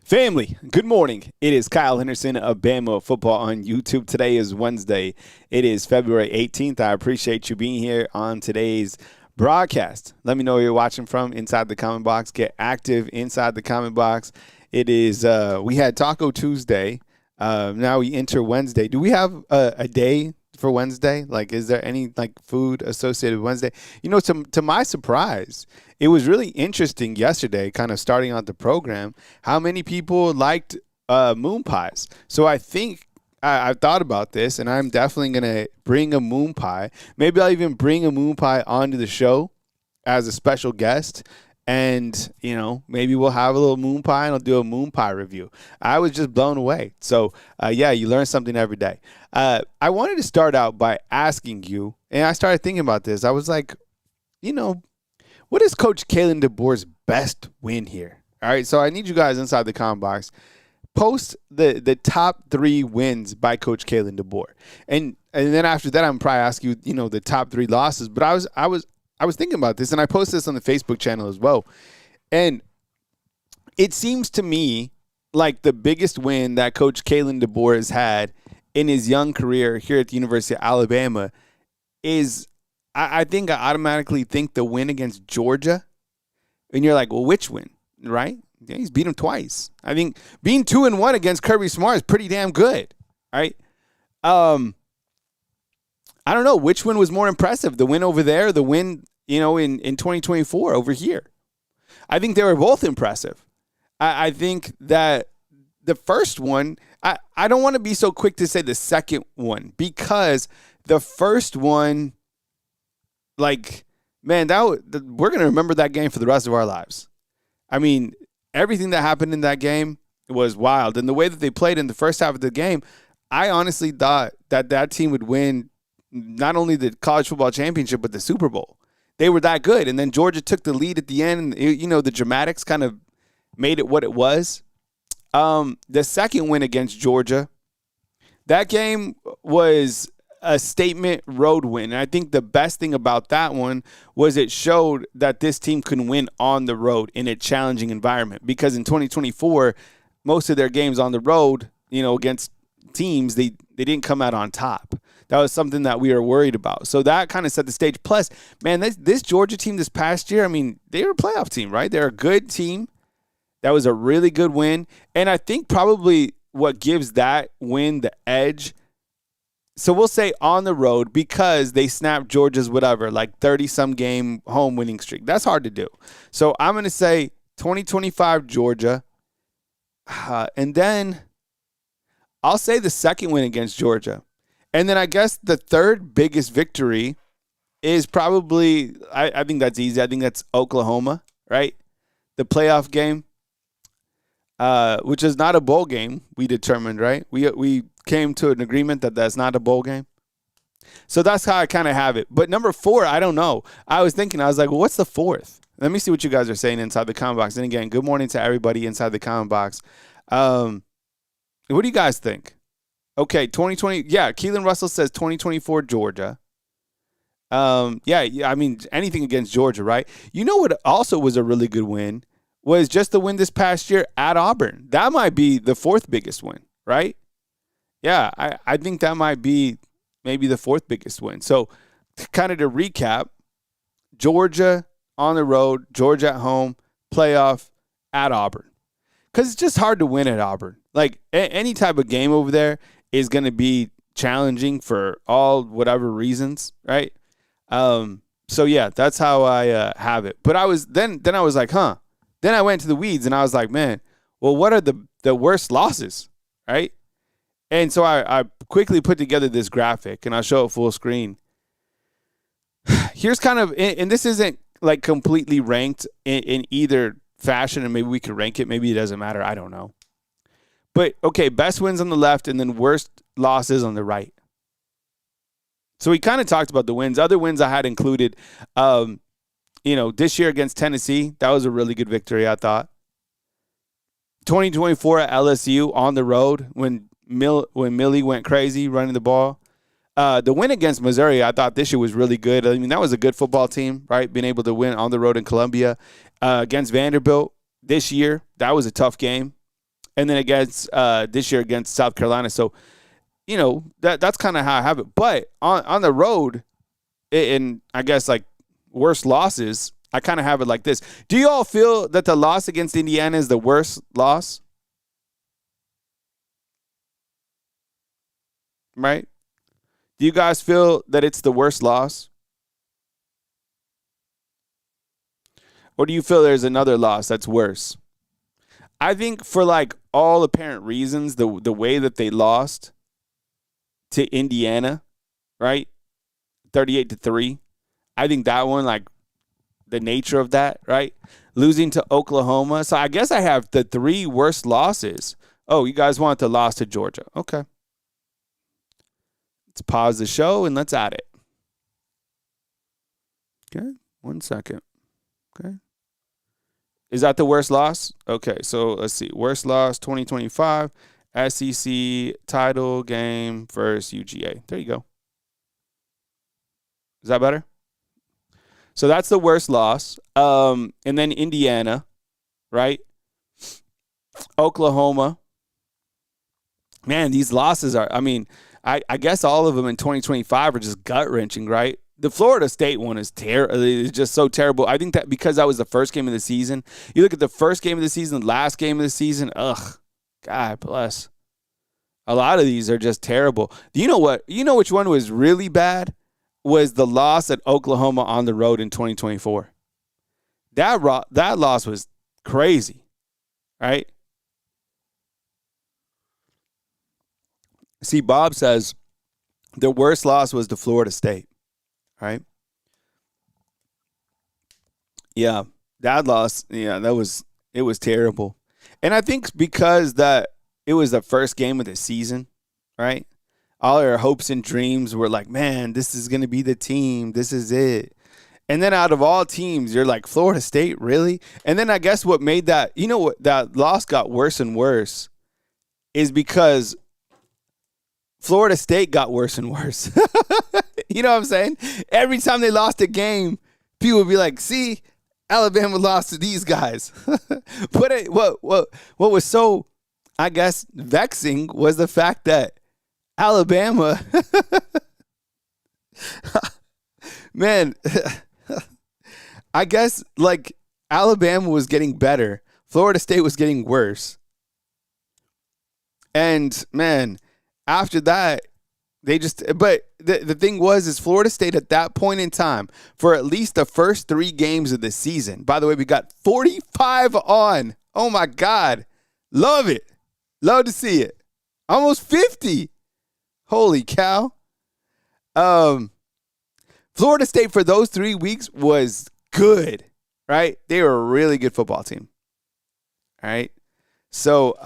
Family, good morning. It is Kyle Henderson of Bama Football on YouTube. Today is Wednesday. It is February 18th. I appreciate you being here on today's broadcast. Let me know where you're watching from inside the comment box. Get active inside the comment box. It is, we had Taco Tuesday. Now we enter Wednesday. Do we have a day for Wednesday? Like, is there any food associated with Wednesday? You know, to my surprise, it was really interesting yesterday, kind of starting out the program, how many people liked moon pies. So I think I've thought about this, and I'm definitely going to bring a moon pie. Maybe I'll even bring a moon pie onto the show as a special guest. And, you know, maybe we'll have a little moon pie and I'll do a moon pie review. I was just blown away. So, yeah, you learn something every day. I wanted to start out by asking you, and I started thinking about this. I was like, you know, what is Coach Kalen DeBoer's best win here? All right, so I need you guys inside the comment box. Post the top 3 wins by Coach Kalen DeBoer. And then after that, I'm probably ask you, you know, the top 3 losses. But I was thinking about this, and I posted this on the Facebook channel as well. And it seems to me like the biggest win that Coach Kalen DeBoer has had in his young career here at the University of Alabama is, I think I automatically think the win against Georgia. And you're like, well, which win, right? Yeah, he's beat him twice. I think being 2-1 against Kirby Smart is pretty damn good, right? I don't know which one was more impressive, the win over there, the win, you know, in 2024 over here. I think they were both impressive. I think that the first one, I don't want to be so quick to say the second one, because the first one, like, man, we're going to remember that game for the rest of our lives. I mean, everything that happened in that game was wild. And the way that they played in the first half of the game, I honestly thought that team would win not only the college football championship, but the Super Bowl. They were that good. And then Georgia took the lead at the end. And, you know, the dramatics kind of made it what it was. The second win against Georgia, that game was a statement road win. And I think the best thing about that one was it showed that this team can win on the road in a challenging environment. Because in 2024, most of their games on the road, you know, against teams, they didn't come out on top. That was something that we were worried about. So that kind of set the stage. Plus, man, this Georgia team this past year, I mean, they were a playoff team, right? They're a good team. That was a really good win. And I think probably what gives that win the edge, so we'll say on the road, because they snapped Georgia's 30-some game home winning streak. That's hard to do. So I'm going to say 2025 Georgia. And then I'll say the second win against Georgia. And then I guess the third biggest victory is probably, I think that's easy. I think that's Oklahoma, right? The playoff game, which is not a bowl game, we determined, right? We came to an agreement that that's not a bowl game. So that's how I kind of have it. But number 4, I don't know. I was like, well, what's the 4th? Let me see what you guys are saying inside the comment box. And again, good morning to everybody inside the comment box. What do you guys think? Okay, 2020. Yeah, Keelan Russell says 2024 Georgia. Yeah, I mean, anything against Georgia, right? You know what also was a really good win was just the win this past year at Auburn. That might be the 4th biggest win, right? Yeah, I think that might be maybe the 4th biggest win. So kind of to recap, Georgia on the road, Georgia at home, playoff at Auburn. Because it's just hard to win at Auburn. Like, any type of game over there is going to be challenging for all whatever reasons, right? So, yeah, that's how I have it. But I was then I was like, huh. Then I went to the weeds, and I was like, man, well, what are the worst losses, right? And so I quickly put together this graphic, and I'll show it full screen. Here's kind of, and this isn't like completely ranked in either fashion, and maybe we could rank it. Maybe it doesn't matter. I don't know. But, okay, best wins on the left and then worst losses on the right. So we kind of talked about the wins. Other wins I had included, this year against Tennessee. That was a really good victory, I thought. 2024 at LSU on the road when Millie went crazy running the ball. The win against Missouri, I thought this year was really good. I mean, that was a good football team, right? Being able to win on the road in Columbia. Against Vanderbilt this year, that was a tough game. and then against this year against South Carolina. So, that's kind of how I have it. But on the road, and I guess like worst losses, I kind of have it like this. Do you all feel that the loss against Indiana is the worst loss? Right? Do you guys feel that it's the worst loss? Or do you feel there's another loss that's worse? I think for like all apparent reasons, the way that they lost to Indiana, right? 38-3. I think that one, like the nature of that, right? Losing to Oklahoma. So I guess I have the 3 worst losses. Oh, you guys want the loss to Georgia. Okay. Let's pause the show and let's add it. Okay. 1 second. Okay. Is that the worst loss? Okay. So let's see. Worst loss 2025 SEC title game versus UGA. There you go. Is that better? So that's the worst loss. And then Indiana, right? Oklahoma. Man, these losses are, I guess all of them in 2025 are just gut-wrenching, right? The Florida State one is terrible. It's just so terrible. I think that because that was the first game of the season. You look at the first game of the season, the last game of the season, God bless. A lot of these are just terrible. You know what? You know which one was really bad? Was the loss at Oklahoma on the road in 2024. That loss was crazy, right? See, Bob says the worst loss was to Florida State, right? Yeah, that loss, it was terrible. And I think because that it was the first game of the season, right? All our hopes and dreams were like, man, this is going to be the team. This is it. And then out of all teams, you're like, Florida State, really? And then I guess what made that, what that loss got worse and worse is because Florida State got worse and worse. You know what I'm saying? Every time they lost a game, people would be like, see, Alabama lost to these guys. But what was so, I guess, vexing was the fact that Alabama, man, I guess like Alabama was getting better. Florida State was getting worse. And man, after that, but the thing is Florida State at that point in time, for at least the first 3 games of the season, by the way, we got 45 on. Oh my God. Love it. Love to see it. Almost 50. Holy cow. Florida State for those 3 weeks was good, right? They were a really good football team. All right. So,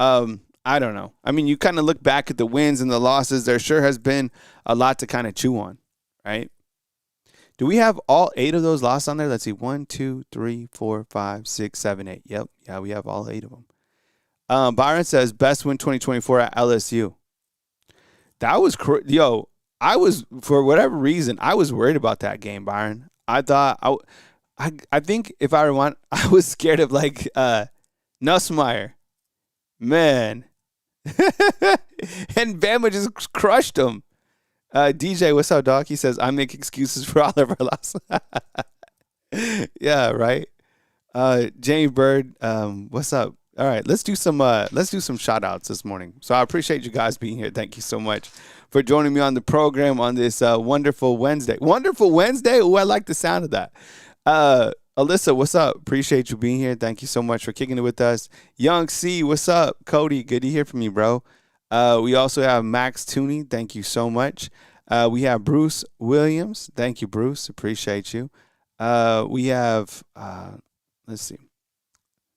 I don't know. You kind of look back at the wins and the losses. There sure has been a lot to kind of chew on, right? Do we have all 8 of those losses on there? Let's see. 1, 2, 3, 4, 5, 6, 7, 8. Yep. Yeah, we have all 8 of them. Byron says, best win 2024 at LSU. That was I was, for whatever reason, I was worried about that game, Byron. I thought I think if I rewind, I was scared of like Nussmeier. Man. And Bama just crushed him. DJ, what's up, dog? He says, I make excuses for all of our losses. Yeah, right. James Bird, what's up? All right, let's do some shout outs this morning. So I appreciate you guys being here. Thank you so much for joining me on the program on this wonderful Wednesday. Wonderful Wednesday. Oh, I like the sound of that. Alyssa, what's up? Appreciate you being here. Thank you so much for kicking it with us. Young C, what's up? Cody, good to hear from you, bro. We also have Max Tooney. Thank you so much. We have Bruce Williams. Thank you, Bruce. Appreciate you. We have, let's see.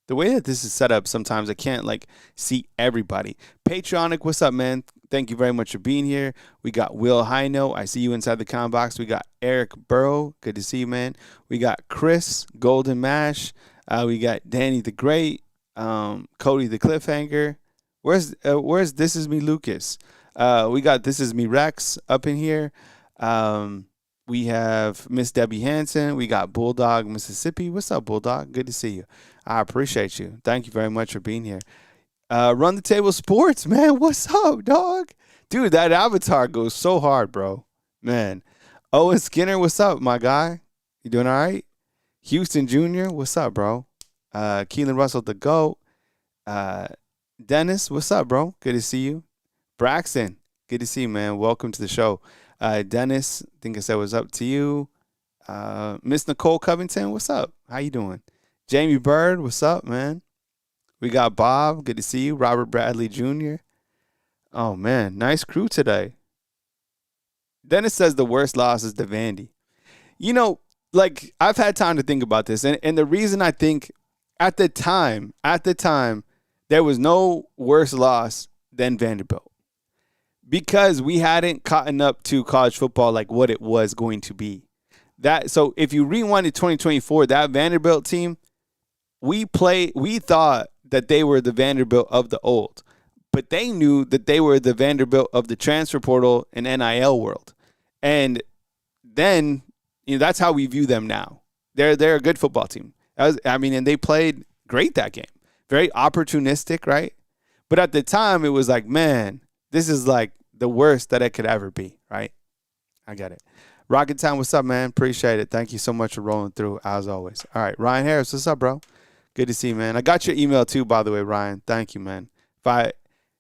The way that this is set up, sometimes I can't see everybody. Patreonic, what's up, man? Thank you very much for being here. We got Will Hino. I see you inside the comment box. We got Eric Burrow. Good to see you, man. We got Chris Golden Mash. We got Danny the Great. Cody the Cliffhanger. Where's This Is Me Lucas? We got This Is Me Rex up in here. We have Miss Debbie Hansen. We got Bulldog Mississippi. What's up, Bulldog? Good to see you. I appreciate you. Thank you very much for being here. Run the Table Sports, man. What's up, dog? Dude, that avatar goes so hard, bro. Man. Owen Skinner, what's up, my guy? You doing all right? Houston Jr., what's up, bro? Keelan Russell, the GOAT. Dennis, what's up, bro? Good to see you. Braxton, good to see you, man. Welcome to the show. Dennis, I think I said what's up to you. Miss Nicole Covington, what's up? How you doing? Jamie Bird, what's up, man? We got Bob, good to see you. Robert Bradley Jr. Oh, man, nice crew today. Dennis says the worst loss is to Vandy. You know, like, I've had time to think about this, and the reason I think at the time, there was no worse loss than Vanderbilt because we hadn't caught up to college football like what it was going to be. So if you rewind to 2024, that Vanderbilt team, we thought that they were the Vanderbilt of the old, but they knew that they were the Vanderbilt of the transfer portal and NIL world. And then, that's how we view them now. They're a good football team. And they played great that game. Very opportunistic, right? But at the time, it was like, man, this is like the worst that it could ever be, right? I get it. Rocket Town, what's up, man? Appreciate it. Thank you so much for rolling through, as always. All right, Ryan Harris, what's up, bro? Good to see you, man. I got your email too, by the way, Ryan. Thank you, man.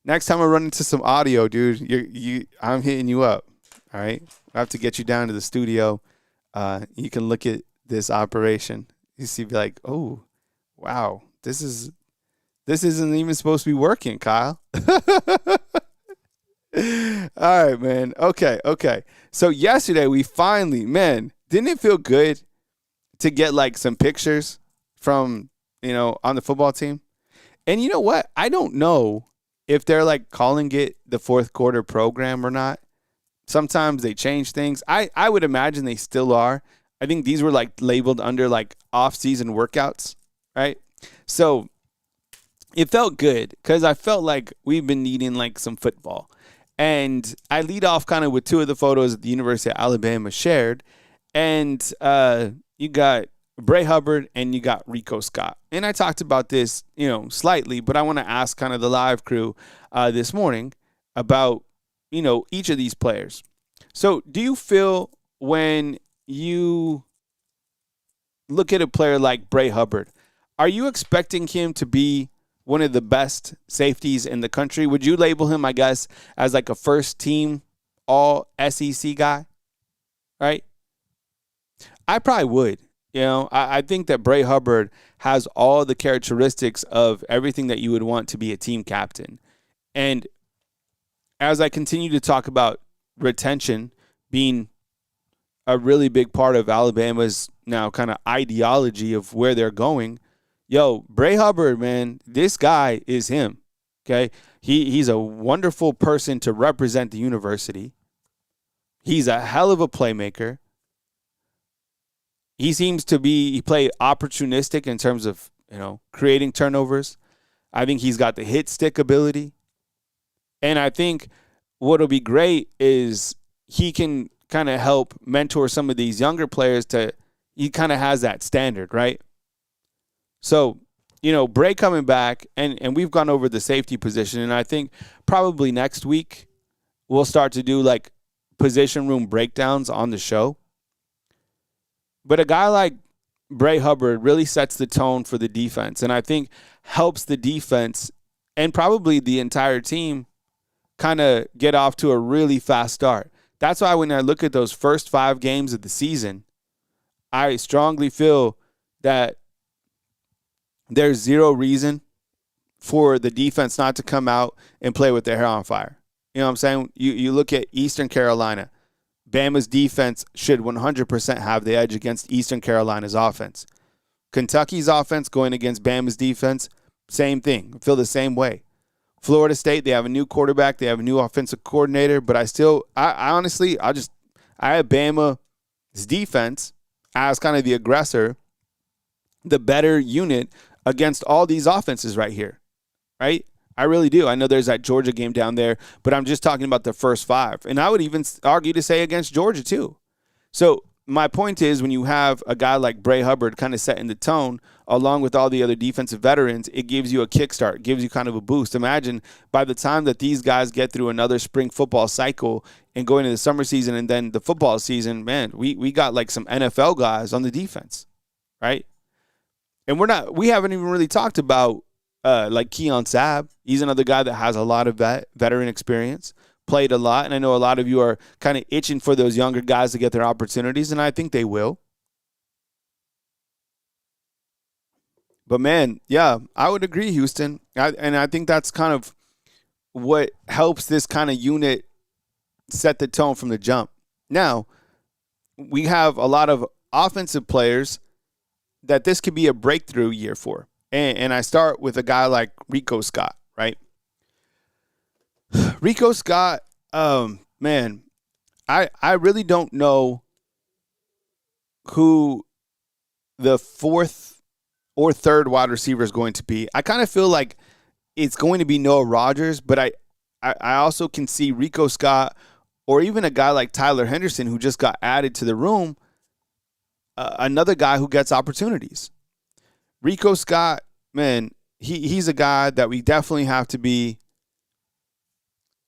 Next time I run into some audio, dude, I'm hitting you up. All right, I have to get you down to the studio. You can look at this operation. You see, be like, oh, wow, this isn't even supposed to be working, Kyle. All right, man. Okay. So yesterday we finally, man, didn't it feel good to get like some pictures from, on the football team? And you know what? I don't know if they're like calling it the fourth quarter program or not. Sometimes they change things. I would imagine they still are. I think these were like labeled under like off-season workouts, right? So it felt good because I felt like we've been needing like some football. And I lead off kind of with two of the photos that the University of Alabama shared. And you got Bray Hubbard and you got Rico Scott. And I talked about this, slightly, but I want to ask kind of the live crew this morning about, each of these players. So do you feel when you look at a player like Bray Hubbard, are you expecting him to be one of the best safeties in the country? Would you label him, I guess, as like a first team all SEC guy? Right? I probably would. I think that Bray Hubbard has all the characteristics of everything that you would want to be a team captain. And as I continue to talk about retention being a really big part of Alabama's now kind of ideology of where they're going, Bray Hubbard, man, this guy is him, okay? He's a wonderful person to represent the university. He's a hell of a playmaker. He played opportunistic in terms of, creating turnovers. I think he's got the hit stick ability. And I think what'll be great is he can kind of help mentor some of these younger players he kind of has that standard, right? So, Bray coming back, and we've gone over the safety position, and I think probably next week we'll start to do like position room breakdowns on the show. But a guy like Bray Hubbard really sets the tone for the defense, and I think helps the defense and probably the entire team kind of get off to a really fast start. That's why when I look at those first 5 games of the season, I strongly feel that there's zero reason for the defense not to come out and play with their hair on fire. You know what I'm saying? You look at Eastern Carolina. Bama's defense should 100% have the edge against Eastern Carolina's offense. Kentucky's offense going against Bama's defense, same thing. I feel the same way. Florida State, they have a new quarterback. They have a new offensive coordinator. But I honestly have Bama's defense as kind of the aggressor, the better unit against all these offenses right here, right? I really do. I know there's that Georgia game down there, but I'm just talking about the first 5. And I would even argue to say against Georgia too. So my point is when you have a guy like Bray Hubbard kind of setting the tone along with all the other defensive veterans, it gives you a kickstart, it gives you kind of a boost. Imagine by the time that these guys get through another spring football cycle and go into the summer season and then the football season, man, we got like some NFL guys on the defense, right? And we haven't even really talked about like Keon Sabb. He's another guy that has a lot of veteran experience, played a lot, and I know a lot of you are kind of itching for those younger guys to get their opportunities, and I think they will. But man, yeah, I would agree, Houston, and I think that's kind of what helps this kind of unit set the tone from the jump. Now, we have a lot of offensive players that this could be a breakthrough year for. And I start with a guy like Rico Scott, right? Rico Scott, man, I really don't know who the fourth or third wide receiver is going to be. I kind of feel like it's going to be Noah Rodgers, but I also can see Rico Scott or even a guy like Tyler Henderson who just got added to the room, another guy who gets opportunities. Rico Scott, man, he's a guy that we definitely have to be.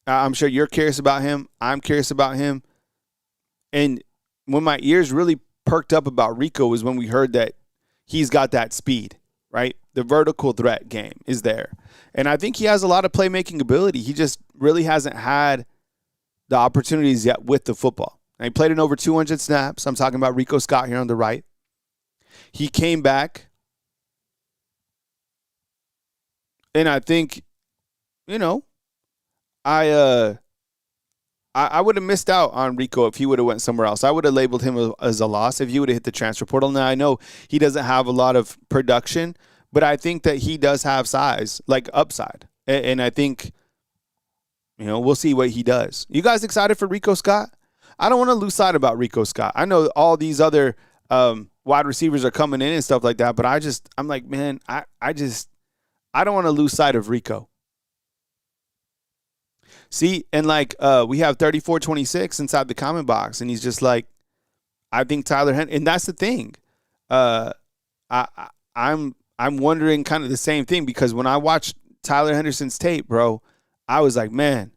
I'm sure you're curious about him. I'm curious about him. And when my ears really perked up about Rico was when we heard that he's got that speed, right? The vertical threat game is there. And I think he has a lot of playmaking ability. He just really hasn't had the opportunities yet with the football. And he played in over 200 snaps. I'm talking about Rico Scott here on the right. He came back. And I think, you know, I would have missed out on Rico if he would have went somewhere else. I would have labeled him as a loss if he would have hit the transfer portal. Now, I know he doesn't have a lot of production, but I think that he does have size, like upside. And I think, you know, we'll see what he does. You guys excited for Rico Scott? I don't want to lose sight about Rico Scott. I know all these other wide receivers are coming in and stuff like that, but I'm like, man, I don't want to lose sight of Rico. See, and like we have 3426 inside the comment box, and he's just like, I think Tyler Henderson, and that's the thing. I'm wondering kind of the same thing because when I watched Tyler Henderson's tape, bro, I was like, man,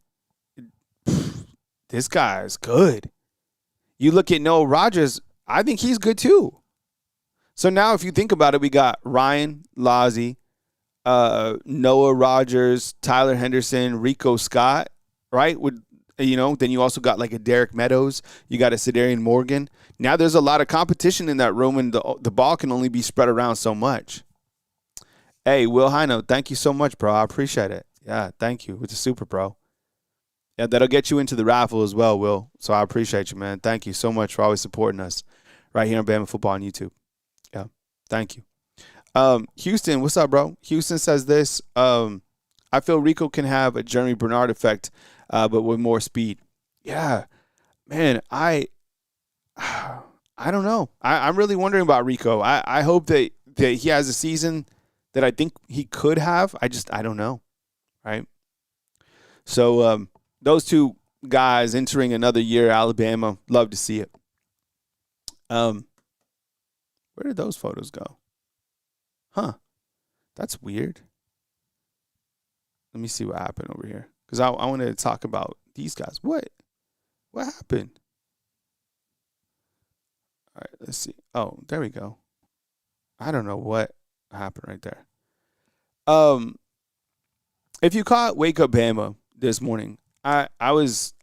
this guy is good. You look at Noah Rodgers, I think he's good too. So now if you think about it, we got Ryan Lazzie, Noah Rodgers, Tyler Henderson, Rico Scott, right? Then you also got like a Derek Meadows. You got a Cedarian Morgan. Now there's a lot of competition in that room, and the ball can only be spread around so much. Hey, Will Hino, thank you so much, bro. I appreciate it. Yeah, thank you. It's a super, bro. Yeah, that'll get you into the raffle as well, Will. So I appreciate you, man. Thank you so much for always supporting us right here on Bama Football on YouTube. Yeah, thank you. Houston, what's up, bro? Houston says this. I feel Rico can have a Jeremy Bernard effect, but with more speed. Yeah, man, I don't know. I'm really wondering about Rico. I hope that he has a season that I think he could have. I don't know, right? So those two guys entering another year at Alabama, love to see it. Where did those photos go? Huh. That's weird. Let me see what happened over here. Because I wanted to talk about these guys. What happened? All right, let's see. Oh, there we go. I don't know what happened right there. If you caught Wake Up Bama this morning, I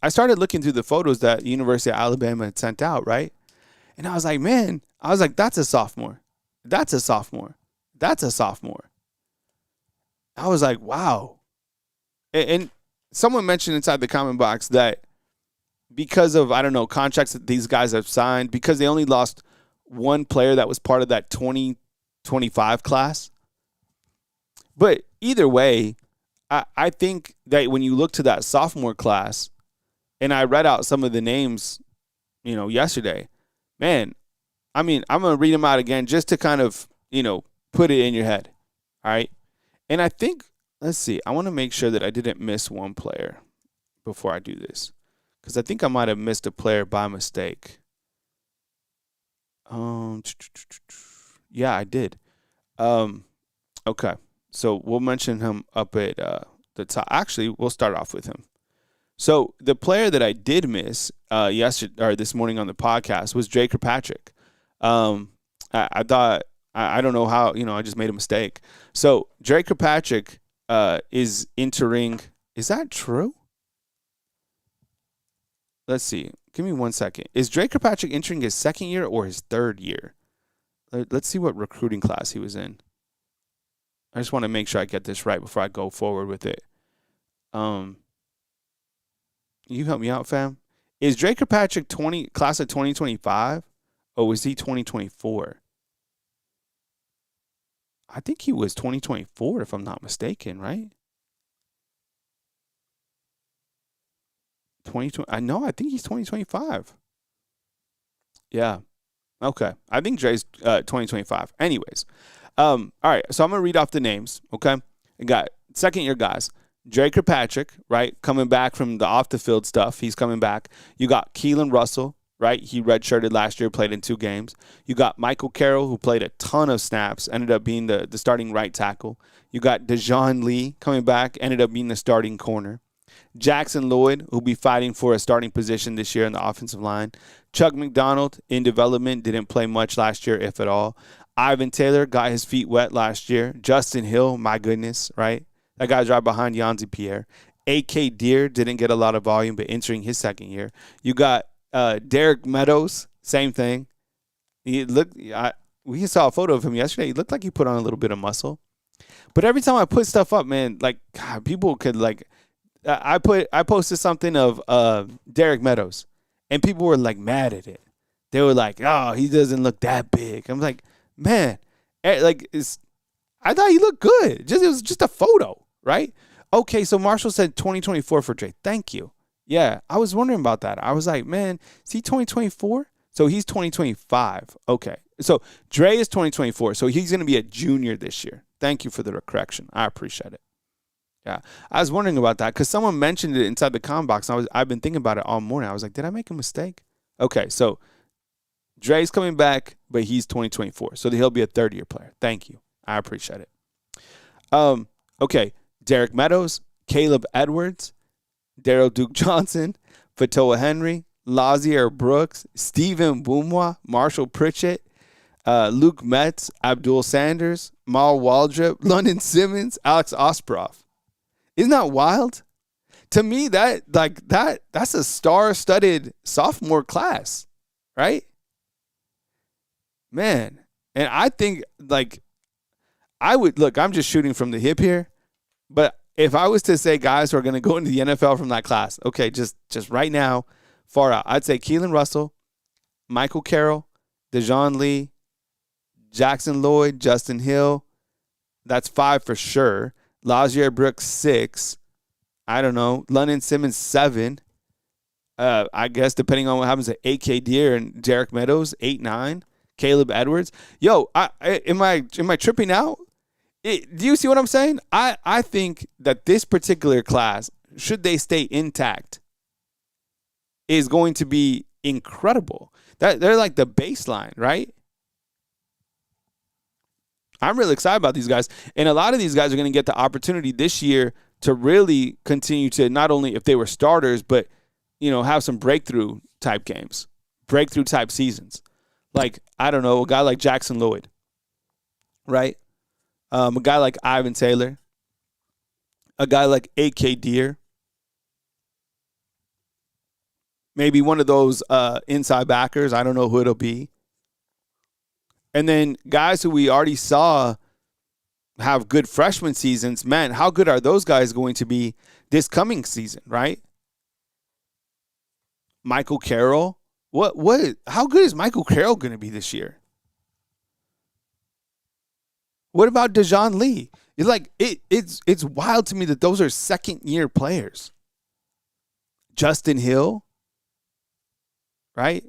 started looking through the photos that University of Alabama had sent out, right? And I was like, man, that's a sophomore. That's a sophomore. That's a sophomore. I was like, wow. And someone mentioned inside the comment box that because of, I don't know, contracts that these guys have signed, because they only lost one player that was part of that 2025 class. But either way, I think that when you look to that sophomore class, and I read out some of the names, yesterday, man, I mean, I'm going to read them out again just to kind of, put it in your head. All right. And I think, let's see, I want to make sure that I didn't miss one player before I do this, because I think I might have missed a player by mistake. Yeah, I did. Um, okay. So we'll mention him up at the top. Actually, we'll start off with him. So the player that I did miss yesterday or this morning on the podcast was Drake Kirkpatrick. I thought I don't know how I just made a mistake. So Drake Kirkpatrick is entering. Is that true? Let's see. Give me 1 second. Is Drake Kirkpatrick entering his second year or his third year? Let's see what recruiting class he was in. I just want to make sure I get this right before I go forward with it. You help me out, fam. Is Drake Kirkpatrick class of 2025, or was he 2024? I think he was 2024, if I'm not mistaken, right? 2020. I think he's 2025. Yeah. Okay. I think Dre's 2025. Anyways. All right. So I'm going to read off the names. Okay. I got second year guys. Drake Kirkpatrick, right? Coming back from the off the field stuff. He's coming back. You got Keelan Russell, right? He redshirted last year, played in 2 games. You got Michael Carroll, who played a ton of snaps, ended up being the starting right tackle. You got Dejon Lee coming back, ended up being the starting corner. Jackson Lloyd, who'll be fighting for a starting position this year in the offensive line. Chuck McDonald, in development, didn't play much last year, if at all. Ivan Taylor got his feet wet last year. Justin Hill, my goodness, right? That guy's right behind Yanzi Pierre. A.K. Deere didn't get a lot of volume, but entering his second year. You got Derek Meadows, same thing. We saw a photo of him yesterday. He looked like he put on a little bit of muscle. But every time I put stuff up, man, like God, people could like. I posted something of Derek Meadows, and people were like mad at it. They were like, "Oh, he doesn't look that big." I'm like, man, I thought he looked good. It was just a photo, right? Okay, so Marshall said 2024 for Dre. Thank you. Yeah, I was wondering about that. I was like, man, is he 2024? So he's 2025. Okay, so Dre is 2024, so he's going to be a junior this year. Thank you for the correction. I appreciate it. Yeah, I was wondering about that because someone mentioned it inside the comment box. I've been thinking about it all morning. I was like, did I make a mistake? Okay, so Dre's coming back, but he's 2024, so he'll be a third-year player. Thank you. I appreciate it. Okay, Derek Meadows, Caleb Edwards, Daryl Duke Johnson, Fatoa Henry, Lazier Brooks, Stephen Boumwa, Marshall Pritchett, Luke Metz, Abdul Sanders, Mal Waldrop, London Simmons, Alex Osproff. Isn't that wild? To me, that's a star-studded sophomore class, right? Man, and I think I'm just shooting from the hip here, but if I was to say guys who are going to go into the NFL from that class, okay, just right now, far out, I'd say Keelan Russell, Michael Carroll, Dejon Lee, Jackson Lloyd, Justin Hill. That's 5 for sure. Lazier Brooks 6. I don't know. London Simmons 7. I guess depending on what happens to A.K. Deere and Derek Meadows 8, 9. Caleb Edwards. Yo, am I tripping out? Do you see what I'm saying? I think that this particular class, should they stay intact, is going to be incredible. They're like the baseline, right? I'm really excited about these guys. And a lot of these guys are going to get the opportunity this year to really continue to not only if they were starters, but, have some breakthrough type games, breakthrough type seasons. Like, I don't know, a guy like Jackson Lloyd, right? A guy like Ivan Taylor, a guy like A.K. Deere, maybe one of those inside backers. I don't know who it'll be. And then guys who we already saw have good freshman seasons, man, how good are those guys going to be this coming season, right? Michael Carroll. How good is Michael Carroll going to be this year? What about Dejon Lee? It's wild to me that those are second-year players. Justin Hill, right?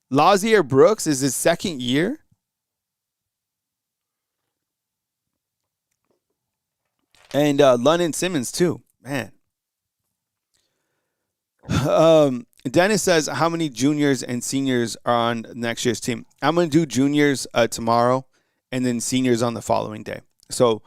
Lazier Brooks is his second year. And London Simmons, too. Man. Dennis says, how many juniors and seniors are on next year's team? I'm going to do juniors tomorrow, and then seniors on the following day. So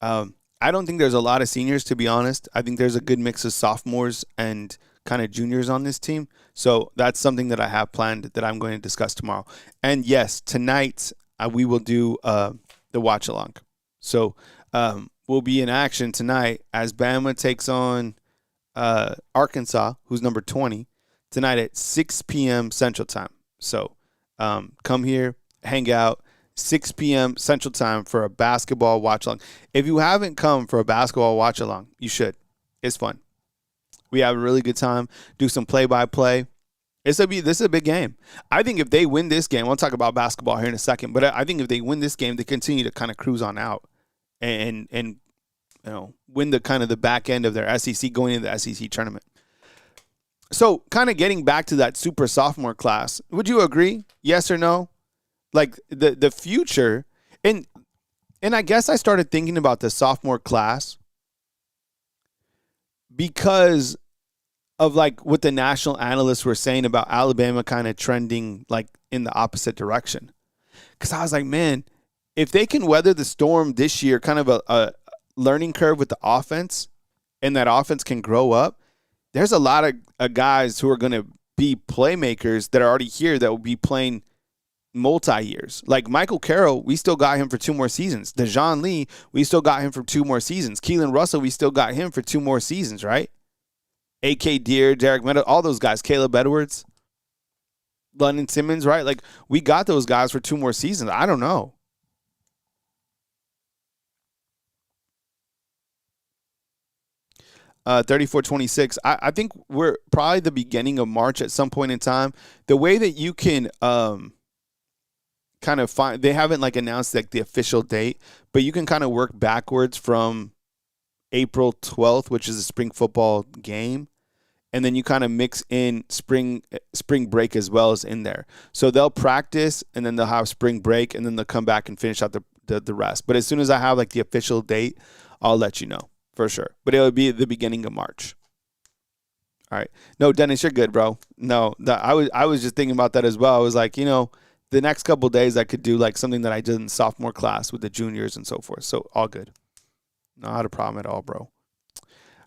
I don't think there's a lot of seniors, to be honest. I think there's a good mix of sophomores and kind of juniors on this team. So that's something that I have planned that I'm going to discuss tomorrow. And yes, tonight we will do the watch along. So we'll be in action tonight as Bama takes on Arkansas, who's number 20, tonight at 6 p.m. Central Time. So come here, hang out. 6 p.m. Central Time for a basketball watch along. If you haven't come for a basketball watch along, you should. It's fun. We have a really good time. Do some play-by-play. This is a big game. I think if they win this game, we'll talk about basketball here in a second, but I think if they win this game, they continue to kind of cruise on out and win the kind of the back end of their SEC, going into the SEC tournament. So kind of getting back to that super sophomore class, would you agree? Yes or no? Like the future, and I guess I started thinking about the sophomore class because of like what the national analysts were saying about Alabama kind of trending like in the opposite direction. Because I was like, man, if they can weather the storm this year, kind of a learning curve with the offense, and that offense can grow up, there's a lot of guys who are going to be playmakers that are already here that will be playing multi-years. Like Michael Carroll, we still got him for 2 more seasons. Dejon Lee, we still got him for 2 more seasons. Keelan Russell, we still got him for 2 more seasons, right? A.K. Deere, Derek Meadows, all those guys, Caleb Edwards, London Simmons, right? Like we got those guys for 2 more seasons. I don't know. Uh, 34-26. I think we're probably the beginning of March at some point in time. The way that you can kind of find, they haven't like announced like the official date, but you can kind of work backwards from April 12th, which is a spring football game, and then you kind of mix in spring break as well as in there. So they'll practice, and then they'll have spring break, and then they'll come back and finish out the rest. But as soon as I have like the official date, I'll let you know for sure. But it will be the beginning of March. All right. No, Dennis, you're good, bro. No, I was just thinking about that as well. I was like, the next couple of days I could do like something that I did in sophomore class with the juniors and so forth. So all good. Not a problem at all, bro.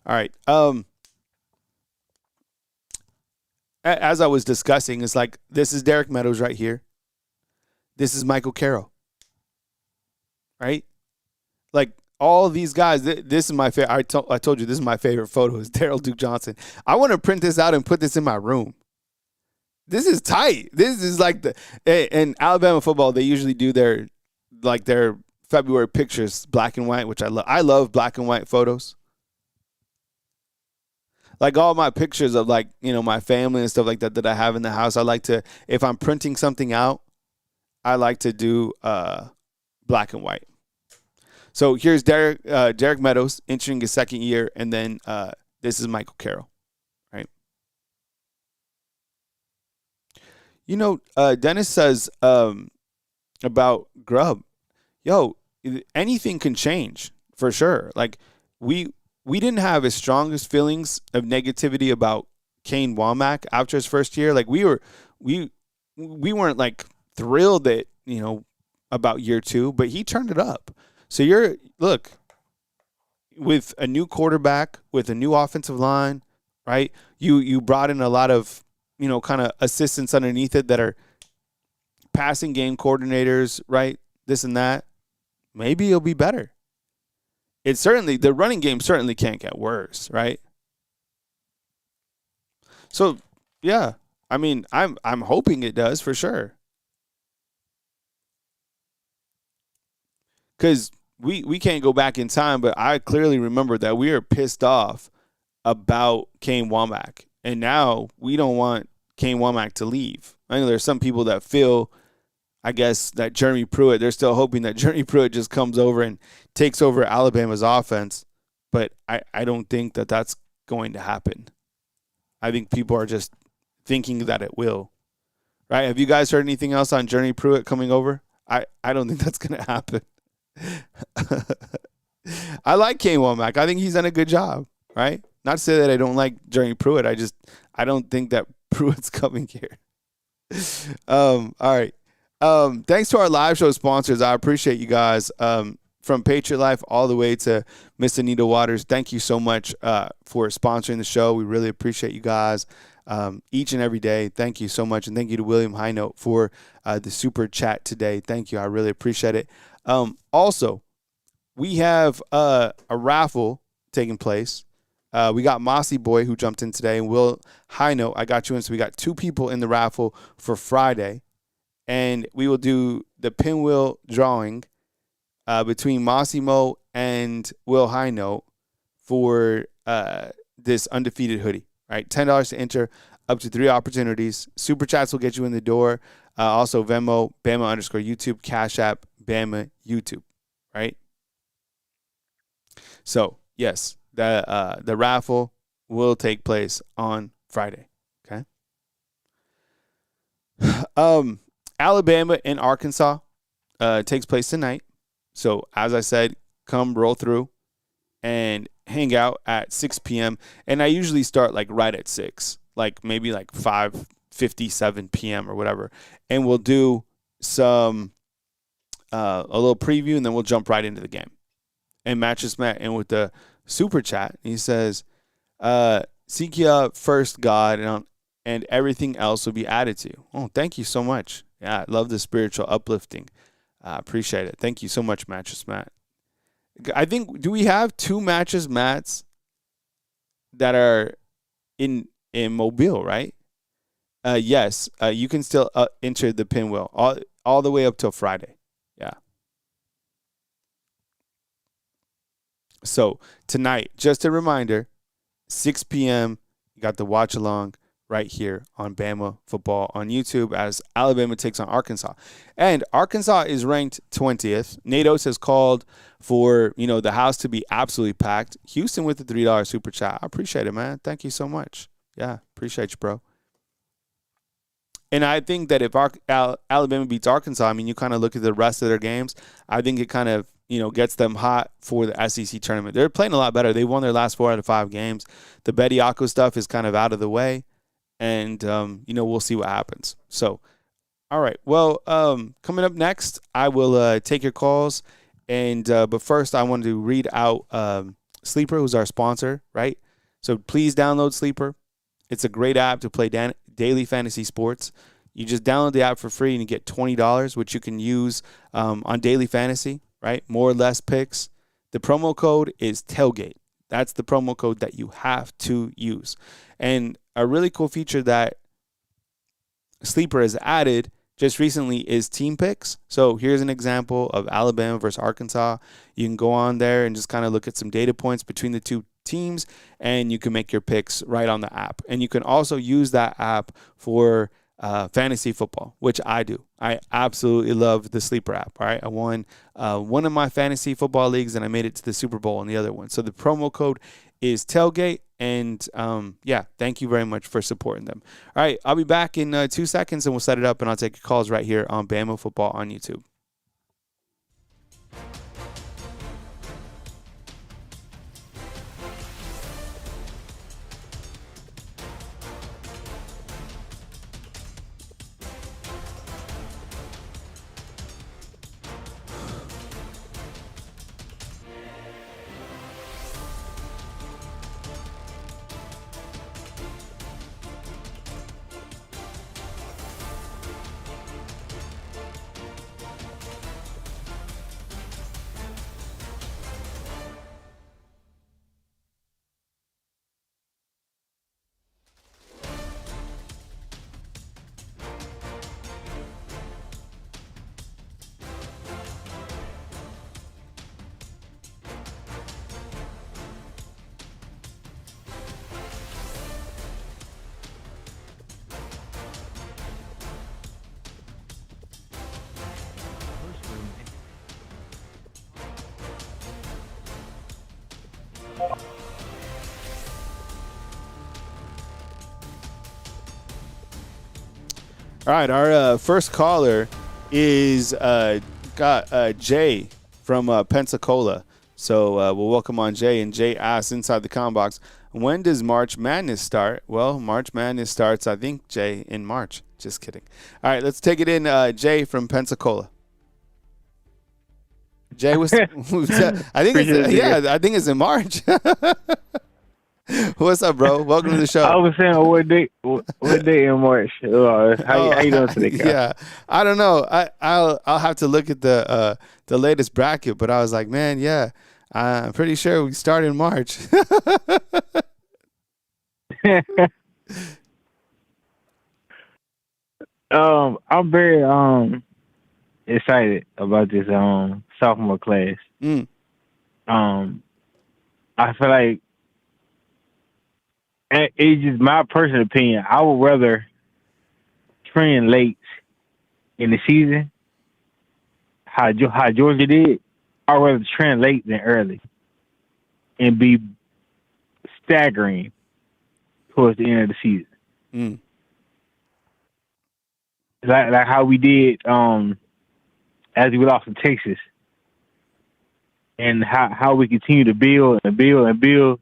All right. As I was discussing, it's like this is Derek Meadows right here. This is Michael Carroll. Right? Like all of these guys, this is my favorite. I told you this is my favorite photo is Daryl Duke Johnson. I want to print this out and put this in my room. This is tight. This is like in Alabama football, they usually do their February pictures black and white, which I love. I love black and white photos. Like all my pictures of like, my family and stuff like that I have in the house, I like to, if I'm printing something out, I like to do black and white. So here's Derek Meadows entering his second year, and then this is Michael Carroll, right? Dennis says about Grubb, anything can change for sure. Like we didn't have as strongest feelings of negativity about Kane Womack after his first year. Like we weren't like thrilled that, about year 2, but he turned it up. So look, with a new quarterback, with a new offensive line, right? You brought in a lot of, kind of assistants underneath it that are passing game coordinators, right? This and that. Maybe it'll be better. The running game certainly can't get worse, right? So, yeah. I mean, I'm hoping it does for sure. Because we can't go back in time, but I clearly remember that we were pissed off about Kane Womack. And now we don't want Kane Womack to leave. I know there's some people that feel, I guess, that Jeremy Pruitt, they're still hoping that Jeremy Pruitt just comes over and takes over Alabama's offense. But I don't think that that's going to happen. I think people are just thinking that it will. Right? Have you guys heard anything else on Jeremy Pruitt coming over? I don't think that's going to happen. I like Kane Womack. I think he's done a good job, right? Not to say that I don't like Jeremy Pruitt. I don't think that Pruitt's coming here. All right. Thanks to our live show sponsors. I appreciate you guys. From Patriot Life all the way to Miss Anita Waters. Thank you so much for sponsoring the show. We really appreciate you guys each and every day. Thank you so much. And thank you to William Highnote for the super chat today. Thank you. I really appreciate it. Also, we have a raffle taking place. We got Mossy Boy who jumped in today, and Will Highnote, I got you in. So we got 2 people in the raffle for Friday. And we will do the pinwheel drawing between Massimo and Will Highnote for this undefeated hoodie. Right, $10 to enter, up to 3 opportunities. Super chats will get you in the door. Also Venmo, Bama_YouTube, Cash App, Bama YouTube. Right. So yes, the raffle will take place on Friday. Okay. Alabama and Arkansas takes place tonight. So, as I said, come roll through and hang out at 6 p.m. And I usually start like right at 6, like maybe like 5:57 p.m. or whatever. And we'll do some a little preview, and then we'll jump right into the game. And Matt just met in with the super chat. He says, seek ye first God, and everything else will be added to you. Oh, thank you so much. Yeah, I love the spiritual uplifting. I appreciate it. Thank you so much, Mattress Matt. I think, do we have 2 Mattress Mats that are in Mobile, right? Yes, you can still enter the pinwheel all the way up till Friday. Yeah. So tonight, just a reminder, 6 p.m., you got the watch along right here on Bama Football on YouTube as Alabama takes on Arkansas. And Arkansas is ranked 20th. Nados has called for, the house to be absolutely packed. Houston with the $3 super chat. I appreciate it, man. Thank you so much. Yeah, appreciate you, bro. And I think that if Alabama beats Arkansas, you kind of look at the rest of their games, I think it kind of, gets them hot for the SEC tournament. They're playing a lot better. They won their last 4 out of 5 games. The Bediako stuff is kind of out of the way. And, we'll see what happens. So, all right. Well, coming up next, I will take your calls. And but first, I wanted to read out Sleeper, who's our sponsor, right? So please download Sleeper. It's a great app to play daily fantasy sports. You just download the app for free and you get $20, which you can use on daily fantasy, right? More or less picks. The promo code is tailgate. That's the promo code that you have to use. And a really cool feature that Sleeper has added just recently is team picks. So here's an example of Alabama versus Arkansas. You can go on there and just kind of look at some data points between the 2 teams, and you can make your picks right on the app. And you can also use that app for fantasy football, which I do. I absolutely love the Sleeper app. All right, I won one of my fantasy football leagues, and I made it to the Super Bowl in the other one. So the promo code is tailgate, and thank you very much for supporting them. All right, I'll be back in 2 seconds, and we'll set it up, and I'll take your calls right here on Bama Football on YouTube. All right, our first caller is Jay from Pensacola. So we'll welcome on Jay. And Jay asks inside the comment box, when does March Madness start? Well, March Madness starts, I think, Jay, in March. Just kidding. All right, let's take it in. Jay from Pensacola. Jay was. I think I think it's in March. What's up, bro? Welcome to the show. I was saying, what day in March? How you doing today, Kyle? Yeah, I don't know. I'll have to look at the latest bracket, but I was like, man, yeah, I'm pretty sure we start in March. I'm very excited about this sophomore class. I feel like it's just my personal opinion. I would rather trend late in the season, how Georgia did. I'd rather trend late than early, and be staggering towards the end of the season. Like how we did as we lost to Texas, and how we continue to build and build and build,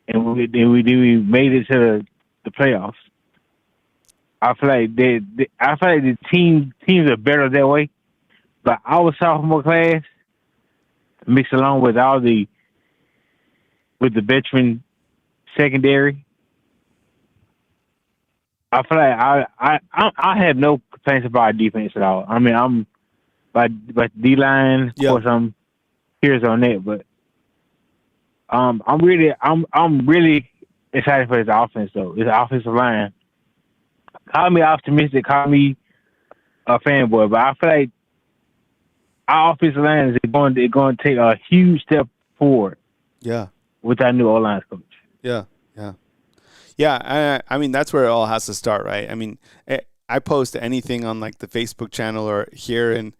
and we made it to the playoffs. I feel like the teams are better that way. But our sophomore class, mixed along with the veteran secondary, I feel like I have no complaints about our defense at all. I mean, I'm by D line, of course, I'm here's on that, but I'm really excited for his offense though. His offensive line. Call me optimistic, call me a fanboy, but I feel like our offensive line is going to take a huge step forward. Yeah. With our new O-line coach. Yeah. Yeah, I mean, that's where it all has to start, right? I mean, I post anything on, like, the Facebook channel or here, and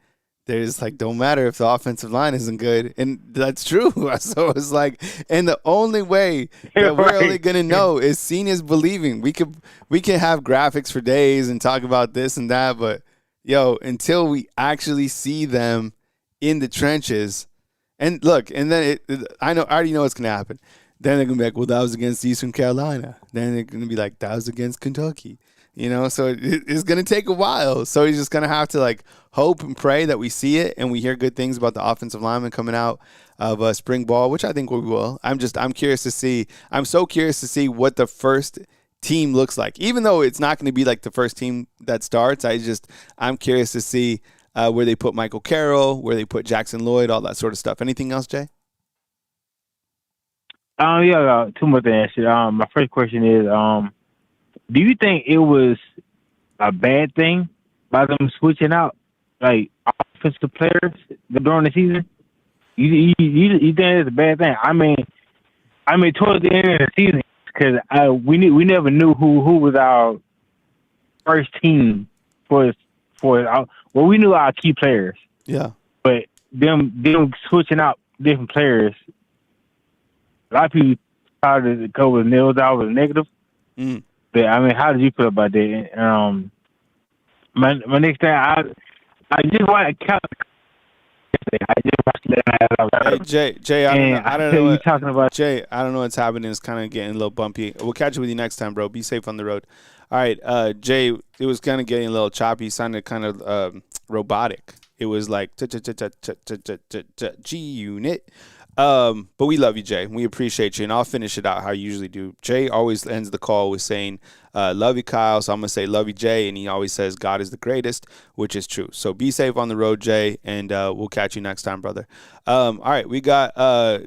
there's, like, don't matter if the offensive line isn't good. And that's true. So it's like, and the only way that we're only going to know is seeing is believing. We can have graphics for days and talk about this and that, but, yo, until we actually see them in the trenches, and look, and then I already know what's going to happen. Then they're going to be like, well, that was against Eastern Carolina. Then they're going to be like, that was against Kentucky. You know, so it's going to take a while. So he's just going to have to, like, hope and pray that we see it and we hear good things about the offensive lineman coming out of spring ball, which I think we will. I'm curious to see. I'm so curious to see what the first team looks like. Even though it's not going to be like the first team that starts, I'm curious to see where they put Michael Carroll, where they put Jackson Lloyd, all that sort of stuff. Anything else, Jay? Two more things. My first question is, do you think it was a bad thing by them switching out like offensive players during the season? You think it's a bad thing? I mean, towards the end of the season, because we never knew who was our first team we knew our key players. Yeah, but them switching out different players. A lot of people started to go with nils out was negative. But I mean, how did you feel about that? My next thing, I just want to count. I just watched that. Jay, I don't know what you're talking about. Jay, I don't know what's happening. It's kind of getting a little bumpy. We'll catch you with you next time, bro. Be safe on the road. All right, Jay, it was kind of getting a little choppy. It sounded kind of robotic. It was like G-Unit. But we love you, Jay. We appreciate you, and I'll finish it out how you usually do. Jay always ends the call with saying, love you, Kyle. So I'm going to say, love you, Jay. And he always says, God is the greatest, which is true. So be safe on the road, Jay, and we'll catch you next time, brother. All right, we got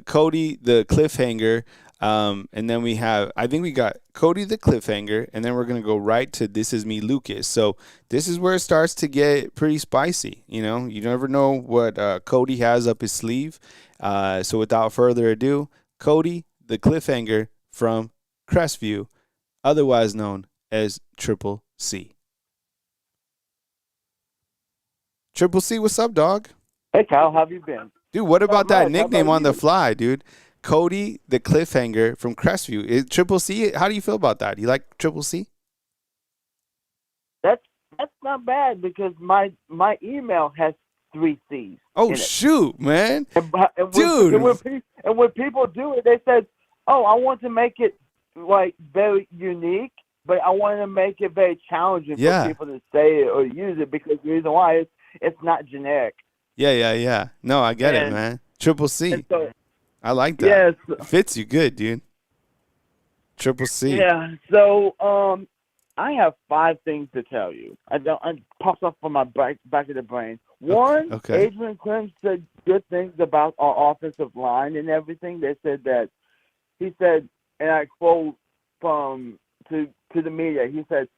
Cody the Cliffhanger, and then we got Cody the Cliffhanger, and then we're going to go right to This Is Me, Lucas. So this is where it starts to get pretty spicy. You know, you never know what Cody has up his sleeve. So without further ado, Cody the Cliffhanger from Crestview, otherwise known as Triple C. Triple C, what's up, dog? Hey, Kyle, how have you been? Dude, what about that nickname on the fly, dude? Cody the Cliffhanger from Crestview. Triple C, how do you feel about that? You like Triple C? That's not bad because my email has 3 C's. Oh, shoot, man. Dude. When people do it, they said, oh, I want to make it, like, very unique, but I want to make it very challenging Yeah. for people to say it or use it, because the reason why is it's not generic. Yeah. No, I get it, man. Triple C. And so, I like that. yes, Fits you good, dude. Triple C. yeah. So, I have 5 things to tell you. I pops off from my back of the brain. One, Okay. Adrian Clem said good things about our offensive line and everything. They said that he said, and I quote from to the media. He said,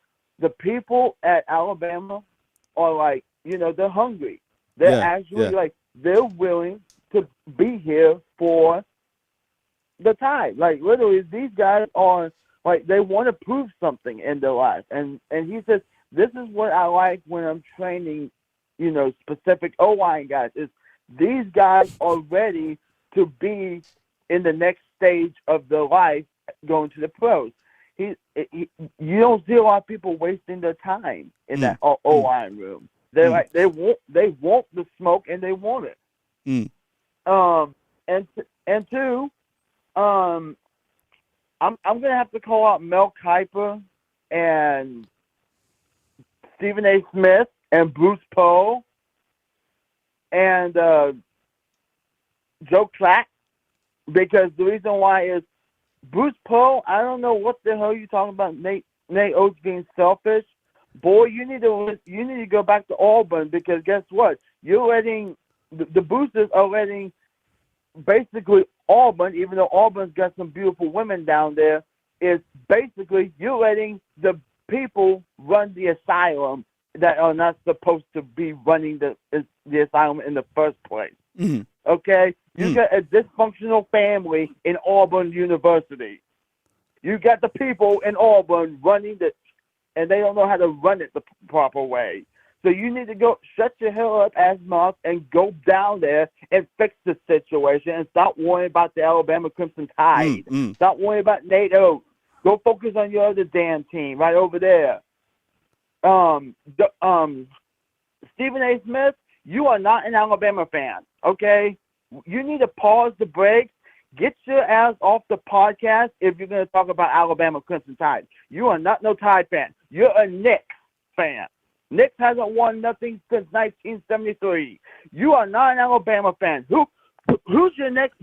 "The people at Alabama are like, they're hungry. They're actually like they're willing to be here for the Tide. Like literally, these guys are like they want to prove something in their life." And he says, "This is what I like when I'm training, specific O-line guys. Is these guys are ready to be in the next stage of their life, going to the pros." You don't see a lot of people wasting their time in that O-line room. They're like they want the smoke and they want it. And two, I'm gonna have to call out Mel Kiper and Stephen A. Smith and Bruce Poe and Joe Clack, because the reason why is Bruce Poe, I don't know what the hell you're talking about. Nate Oates being selfish. Boy, you need to go back to Auburn, because guess what? You're letting the boosters are letting basically Auburn, even though Auburn's got some beautiful women down there, is basically you're letting the people run the asylum that are not supposed to be running the asylum in the first place. Okay? You got a dysfunctional family in Auburn University. You got the people in Auburn running and they don't know how to run it the proper way. So you need to go shut your hell up, ass mouth, and go down there and fix the situation and stop worrying about the Alabama Crimson Tide. Stop worrying about Nate Oates. Go focus on your other damn team right over there. Stephen A. Smith, you are not an Alabama fan, okay? You need to pause the brakes. Get your ass off the podcast if you're going to talk about Alabama Crimson Tide. You are not no Tide fan. You're a Knicks fan. Knicks hasn't won nothing since 1973. You are not an Alabama fan. Who's your next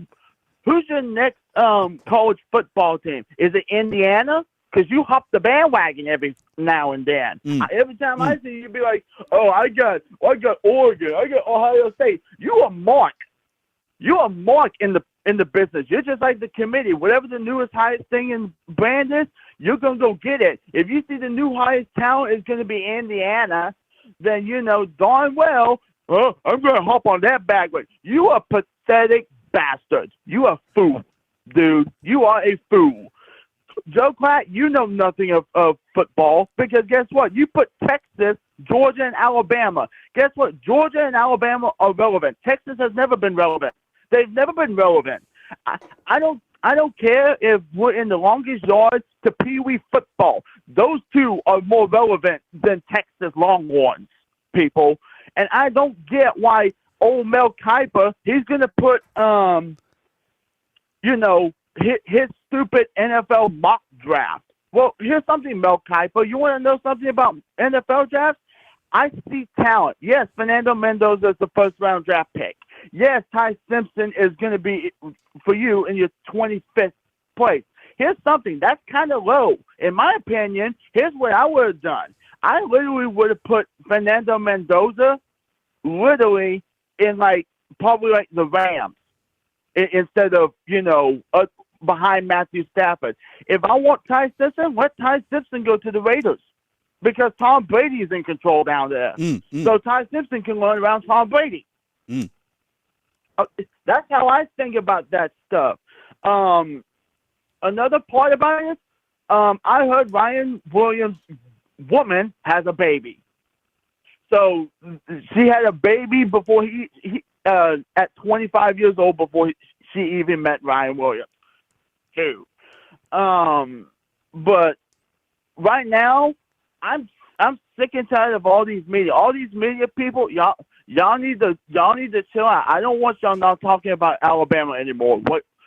college football team? Is it Indiana? Because you hop the bandwagon every now and then. Every time I see you, be like, "Oh, I got Oregon, I got Ohio State." You are Mark. You are Mark in the business. You're just like the committee. Whatever the newest highest thing in brand is, you're gonna go get it. If you see the new highest talent is gonna be Indiana, then you know darn well, I'm gonna hop on that bandwagon. You are pathetic bastard. You are a fool, dude. You are a fool. Joe Clatt, you know nothing of football, because guess what? You put Texas, Georgia, and Alabama. Guess what? Georgia and Alabama are relevant. Texas has never been relevant. They've never been relevant. I don't care if we're in the longest yards to Pee Wee football. Those two are more relevant than Texas Longhorns, people. And I don't get why old Mel Kiper, he's going to put, his stupid NFL mock draft. Well, here's something, Mel Kiper. You want to know something about NFL drafts? I see talent. Yes, Fernando Mendoza is the first-round draft pick. Yes, Ty Simpson is going to be for you in your 25th place. Here's something. That's kind of low. In my opinion, here's what I would have done. I literally would have put Fernando Mendoza literally in, probably the Rams instead of, behind Matthew Stafford. If I want Ty Simpson, let Ty Simpson go to the Raiders, because Tom Brady is in control down there. So Ty Simpson can run around Tom Brady. That's how I think about that stuff. Another part about it, I heard Ryan Williams' woman has a baby. So she had a baby before he at 25 years old, before she even met Ryan Williams. Too. But right now, I'm sick and tired of all these media. All these media people, y'all need to chill out. I don't want y'all not talking about Alabama anymore.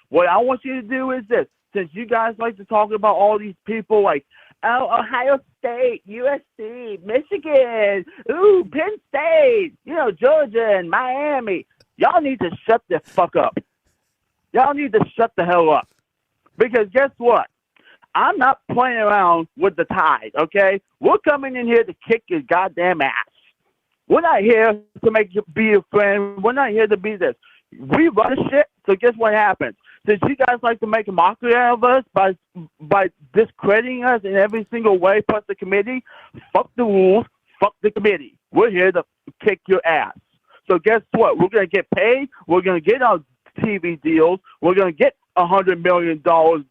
What I want you to do is this. Since you guys like to talk about all these people like Ohio State, USC, Michigan, Penn State, Georgia and Miami. Y'all need to shut the fuck up. Y'all need to shut the hell up. Because guess what? I'm not playing around with the Tide, okay? We're coming in here to kick your goddamn ass. We're not here to make you be a friend. We're not here to be this. We run shit, so guess what happens? Since you guys like to make a mockery out of us by discrediting us in every single way, plus the committee, fuck the rules, fuck the committee. We're here to kick your ass. So guess what? We're going to get paid. We're going to get our TV deals. We're going to get $100 million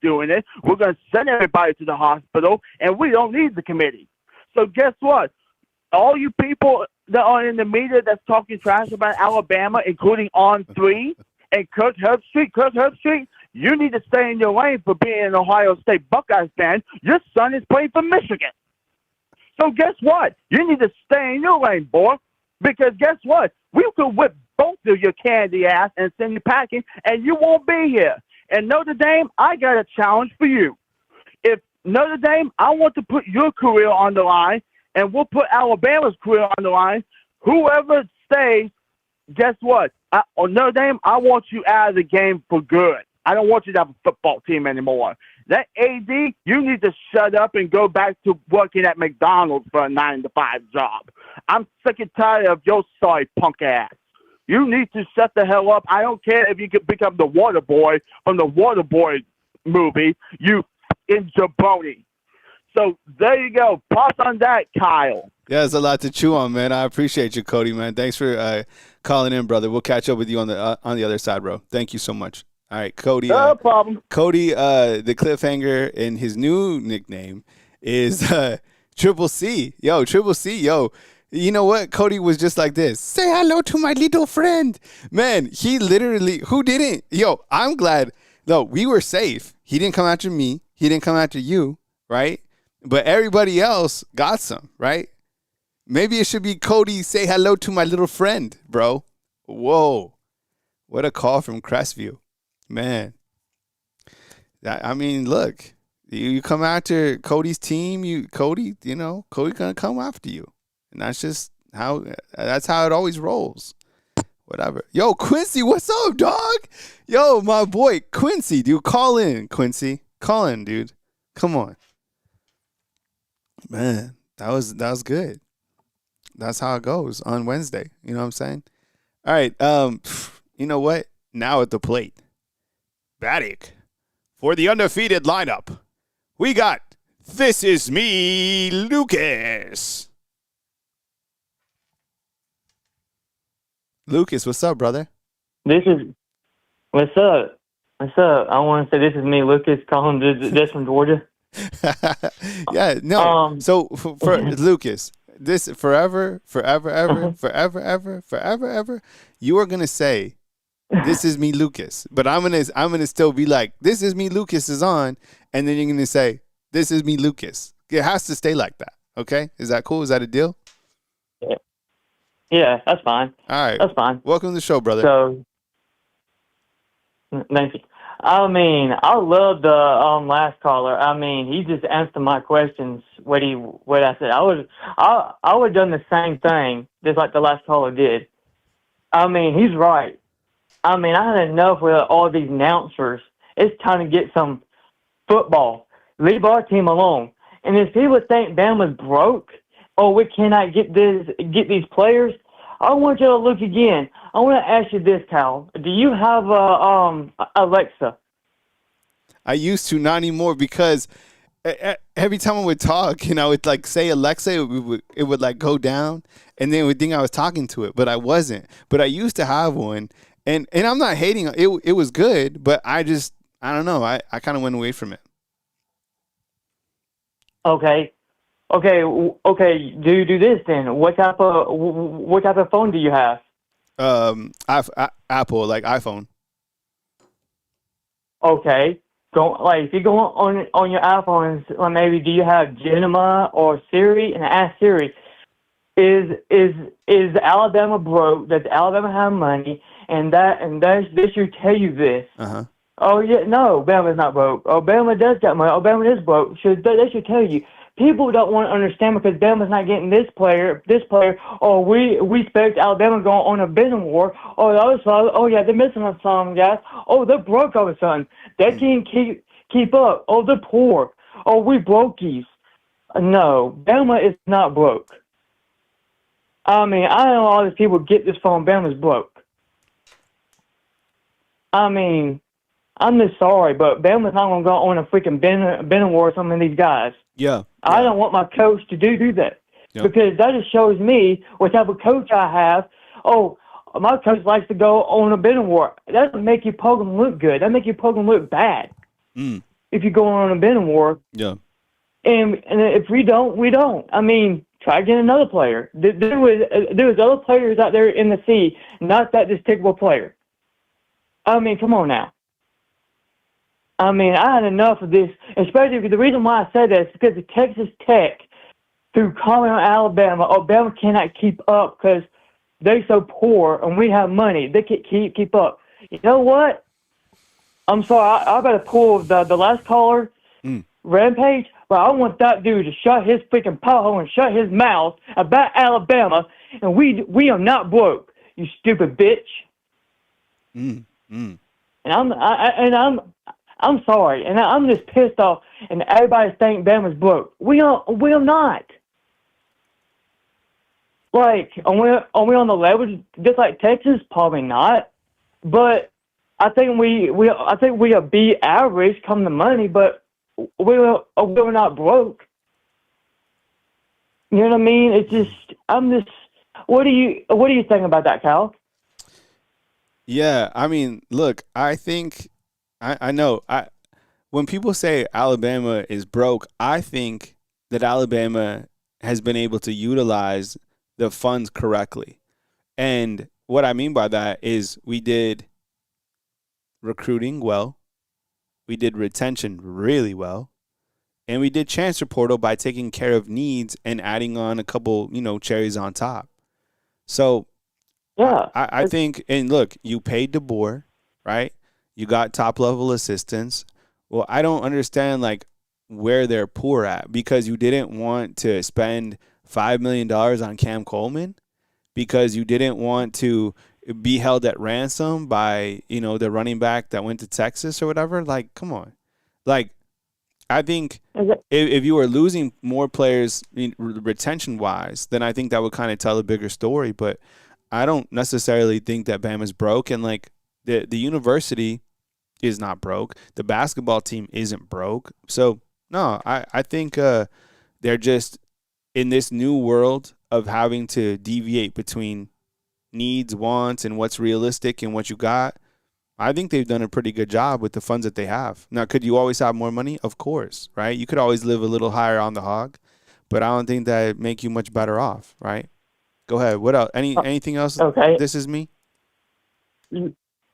doing it. We're going to send everybody to the hospital, and we don't need the committee. So guess what? All you people that are in the media that's talking trash about Alabama, including On3 and Kirk Herbstreit, you need to stay in your lane for being an Ohio State Buckeyes fan. Your son is playing for Michigan. So guess what? You need to stay in your lane, boy, because guess what? We could whip both of your candy ass and send you packing, and you won't be here. And Notre Dame, I got a challenge for you. If Notre Dame, I want to put your career on the line, and we'll put Alabama's career on the line. Whoever stays, guess what? Notre Dame, I want you out of the game for good. I don't want you to have a football team anymore. That AD, you need to shut up and go back to working at McDonald's for a 9-to-5 job. I'm sick and tired of your sorry punk ass. You need to shut the hell up. I don't care if you could become the water boy from the water boy movie. You fucking jabroni. So there you go. Pass on that, Kyle. Yeah, it's a lot to chew on, man. I appreciate you, Cody, man. Thanks for calling in, brother. We'll catch up with you on the other side, bro. Thank you so much. All right, Cody. No problem. Cody, the cliffhanger, and his new nickname is Triple C. Yo, Triple C, yo. You know what? Cody was just like this. Say hello to my little friend. Man, he literally, who didn't? Yo, I'm glad. No, we were safe. He didn't come after me. He didn't come after you, right? But everybody else got some, right? Maybe it should be Cody, say hello to my little friend, bro. Whoa. What a call from Crestview. Man. I mean, look. You come after Cody's team, Cody going to come after you. And that's just how it always rolls. Whatever. Yo, Quincy, what's up, dog? Yo, my boy, Quincy, dude, call in, Quincy. Call in, dude. Come on. Man, that was good. That's how it goes on Wednesday. You know what I'm saying? All right. You know what? Now at the plate. Baddick. For the undefeated lineup, we got This Is Me, Lucas. Lucas, what's up, brother? What's up? I want to say this is me, Lucas, calling this from Georgia. Yeah, no. So for Lucas, this forever, you are gonna say, "This is me, Lucas," but I'm gonna still be like, "This is me, Lucas is on," and then you're gonna say, "This is me, Lucas." It has to stay like that. Okay? Is that cool? Is that a deal? Yeah, that's fine. All right, that's fine. Welcome to the show, brother. So, thank you. I mean, I love the last caller. I mean, he just answered my questions. What I said, I would have done the same thing, just like the last caller did. I mean, he's right. I mean, I had enough with all these announcers. It's time to get some football. Leave our team alone. And if people think Bama's broke, or we cannot get these players, I want you to look again. I want to ask you this, Kyle. Do you have Alexa? I used to, not anymore, because every time I would talk and I would like say Alexa, it would like go down, and then it would think I was talking to it, but I wasn't. But I used to have one, and I'm not hating it. It was good, but I don't know. I kind of went away from it. Okay. Do this then. What type of phone do you have? Apple, like iPhone. Okay. If you go on your iPhone, maybe do you have Gemini or Siri, and ask Siri, is Alabama broke? Does Alabama have money? And this should tell you this. Uh-huh. Oh yeah, no, Bama's not broke. Oh, Bama does got money. Oh, Bama is broke. They should tell you. people don't want to understand because Bama's not getting this player, or we expect Alabama to go on a bidding war. Oh yeah, they're missing on some guys. Oh, they're broke all of a sudden. They can't keep up. Oh, they're poor. Oh, we brokies. No, Bama is not broke. I mean, I don't know all these people get this from Bama's broke. I mean, I'm just sorry, but Bama's not going to go on a freaking bidding war with some of these guys. Yeah. I don't want my coach to do that. Yep. Because that just shows me what type of coach I have. Oh, my coach likes to go on a bidding war. That doesn't make your program look good. That makes your program look bad. If you go on a bidding war. Yeah. And if we don't, we don't. I mean, try getting another player. There was other players out there in the sea, not that despicable player. I mean, come on now. I mean, I had enough of this, especially because the reason why I said that is because of Texas Tech, through calling on Alabama, Alabama cannot keep up because they're so poor and we have money. They can't keep up. You know what? I'm sorry, I better pull the last caller, Rampage, but I want that dude to shut his freaking pothole and shut his mouth about Alabama, and we are not broke, you stupid bitch. And I'm sorry, and I'm just pissed off, and everybody thinks Bama's broke. We are not. Like, are we on the level just like Texas? Probably not. But I think we are B average come to money, but we're not broke. You know what I mean? It's just what do you think about that, Kyle? Yeah, I mean, look, I think I know when people say Alabama is broke, I think that Alabama has been able to utilize the funds correctly. And what I mean by that is we did recruiting well, we did retention really well, and we did transfer portal by taking care of needs and adding on a couple, cherries on top. So yeah, I think, and look, you paid DeBoer, right? You got top-level assistants. Well, I don't understand, where they're poor at because you didn't want to spend $5 million on Cam Coleman because you didn't want to be held at ransom by, the running back that went to Texas or whatever. Come on. I think if you were losing more players retention-wise, then I think that would kind of tell a bigger story. But I don't necessarily think that Bama's broke. And, the university is not broke. The basketball team isn't broke. So, no, I think they're just in this new world of having to deviate between needs, wants, and what's realistic and what you got. I think they've done a pretty good job with the funds that they have. Now, could you always have more money? Of course, right? You could always live a little higher on the hog, but I don't think that make you much better off, right? Go ahead. What else? Anything else? Okay. This is me?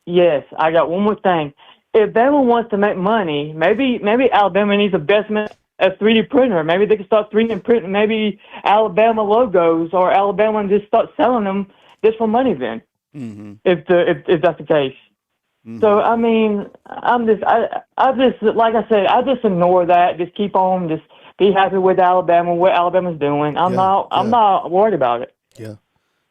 Yes, I got one more thing. If Bama wants to make money, maybe Alabama needs investment a 3D printer. Maybe they can start 3D printing maybe Alabama logos, or Alabama and just start selling them just for money. Then, if that's the case. So I mean, I just like I said, I just ignore that. Just keep on, just be happy with Alabama, what Alabama's doing. I'm not worried about it.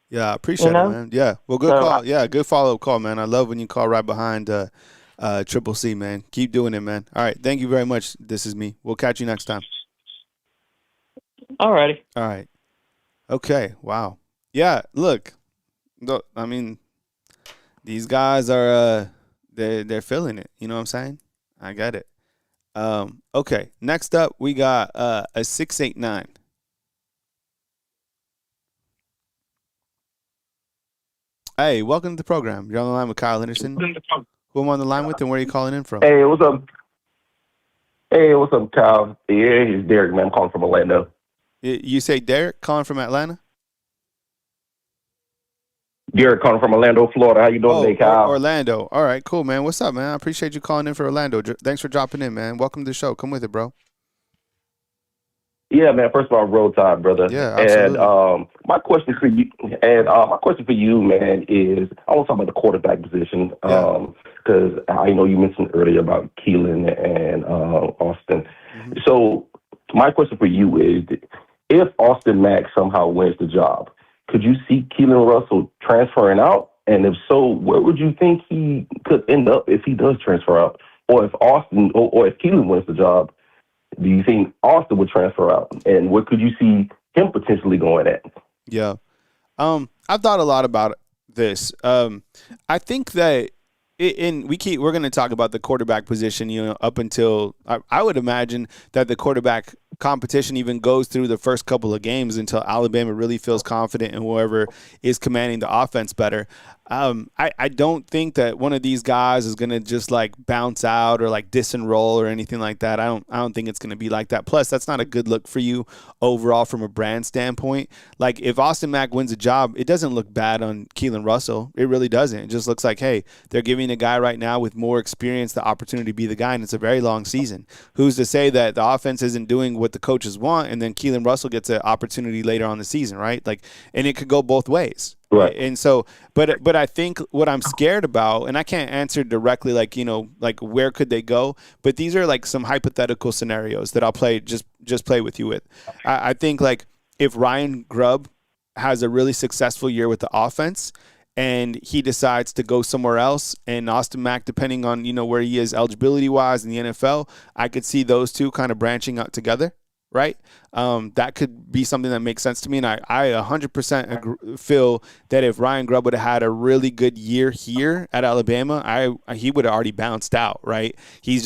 Yeah, I appreciate it, man. Yeah, well, good call. Yeah, good follow-up call, man. I love when you call right behind Triple C, man. Keep doing it, man. All right, thank you very much. This is me. We'll catch you next time. All righty. All right. Okay, wow. Yeah, look, I mean, these guys are they're feeling it. You know what I'm saying? I get it. Okay, next up we got a 689. Hey, welcome to the program. You're on the line with Kyle Henderson. Who am I on the line with, and where are you calling in from? Hey, what's up? Hey, what's up, Kyle? Yeah, it's Derek, man. I'm calling from Orlando. You say Derek calling from Atlanta? Derek calling from Orlando, Florida. How you doing today, Kyle? Orlando. All right, cool, man. What's up, man? I appreciate you calling in for Orlando. Thanks for dropping in, man. Welcome to the show. Come with it, bro. Yeah, man. First of all, roll tide, brother. Yeah, absolutely. And my question for you, man, is I want to talk about the quarterback position because I know you mentioned earlier about Keelan and Austin. So my question for you is, if Austin Mack somehow wins the job, could you see Keelan Russell transferring out? And if so, where would you think he could end up if he does transfer out? Or if if Keelan wins the job, do you think Austin would transfer out? And where could you see him potentially going at? Yeah. I've thought a lot about this. I think that we're going to talk about the quarterback position, up until I would imagine that the quarterback competition even goes through the first couple of games until Alabama really feels confident in whoever is commanding the offense better. I don't think that one of these guys is going to just like bounce out or like disenroll or anything like that. I don't think it's going to be like that. Plus, that's not a good look for you overall from a brand standpoint. Like if Austin Mack wins a job, it doesn't look bad on Keelan Russell. It really doesn't. It just looks like, hey, they're giving a guy right now with more experience the opportunity to be the guy, and it's a very long season. Who's to say that the offense isn't doing what the coaches want, and then Keelan Russell gets an opportunity later on the season, right? Like, and it could go both ways. Right. And so, but I think what I'm scared about, and I can't answer directly, like, like where could they go? But these are like some hypothetical scenarios that I'll just play with you with. I think like if Ryan Grubb has a really successful year with the offense and he decides to go somewhere else, and Austin Mack, depending on, where he is eligibility wise in the NFL, I could see those two kind of branching out together. Right? That could be something that makes sense to me. And I 100% feel that if Ryan Grubb would have had a really good year here at Alabama, he would have already bounced out, right? He's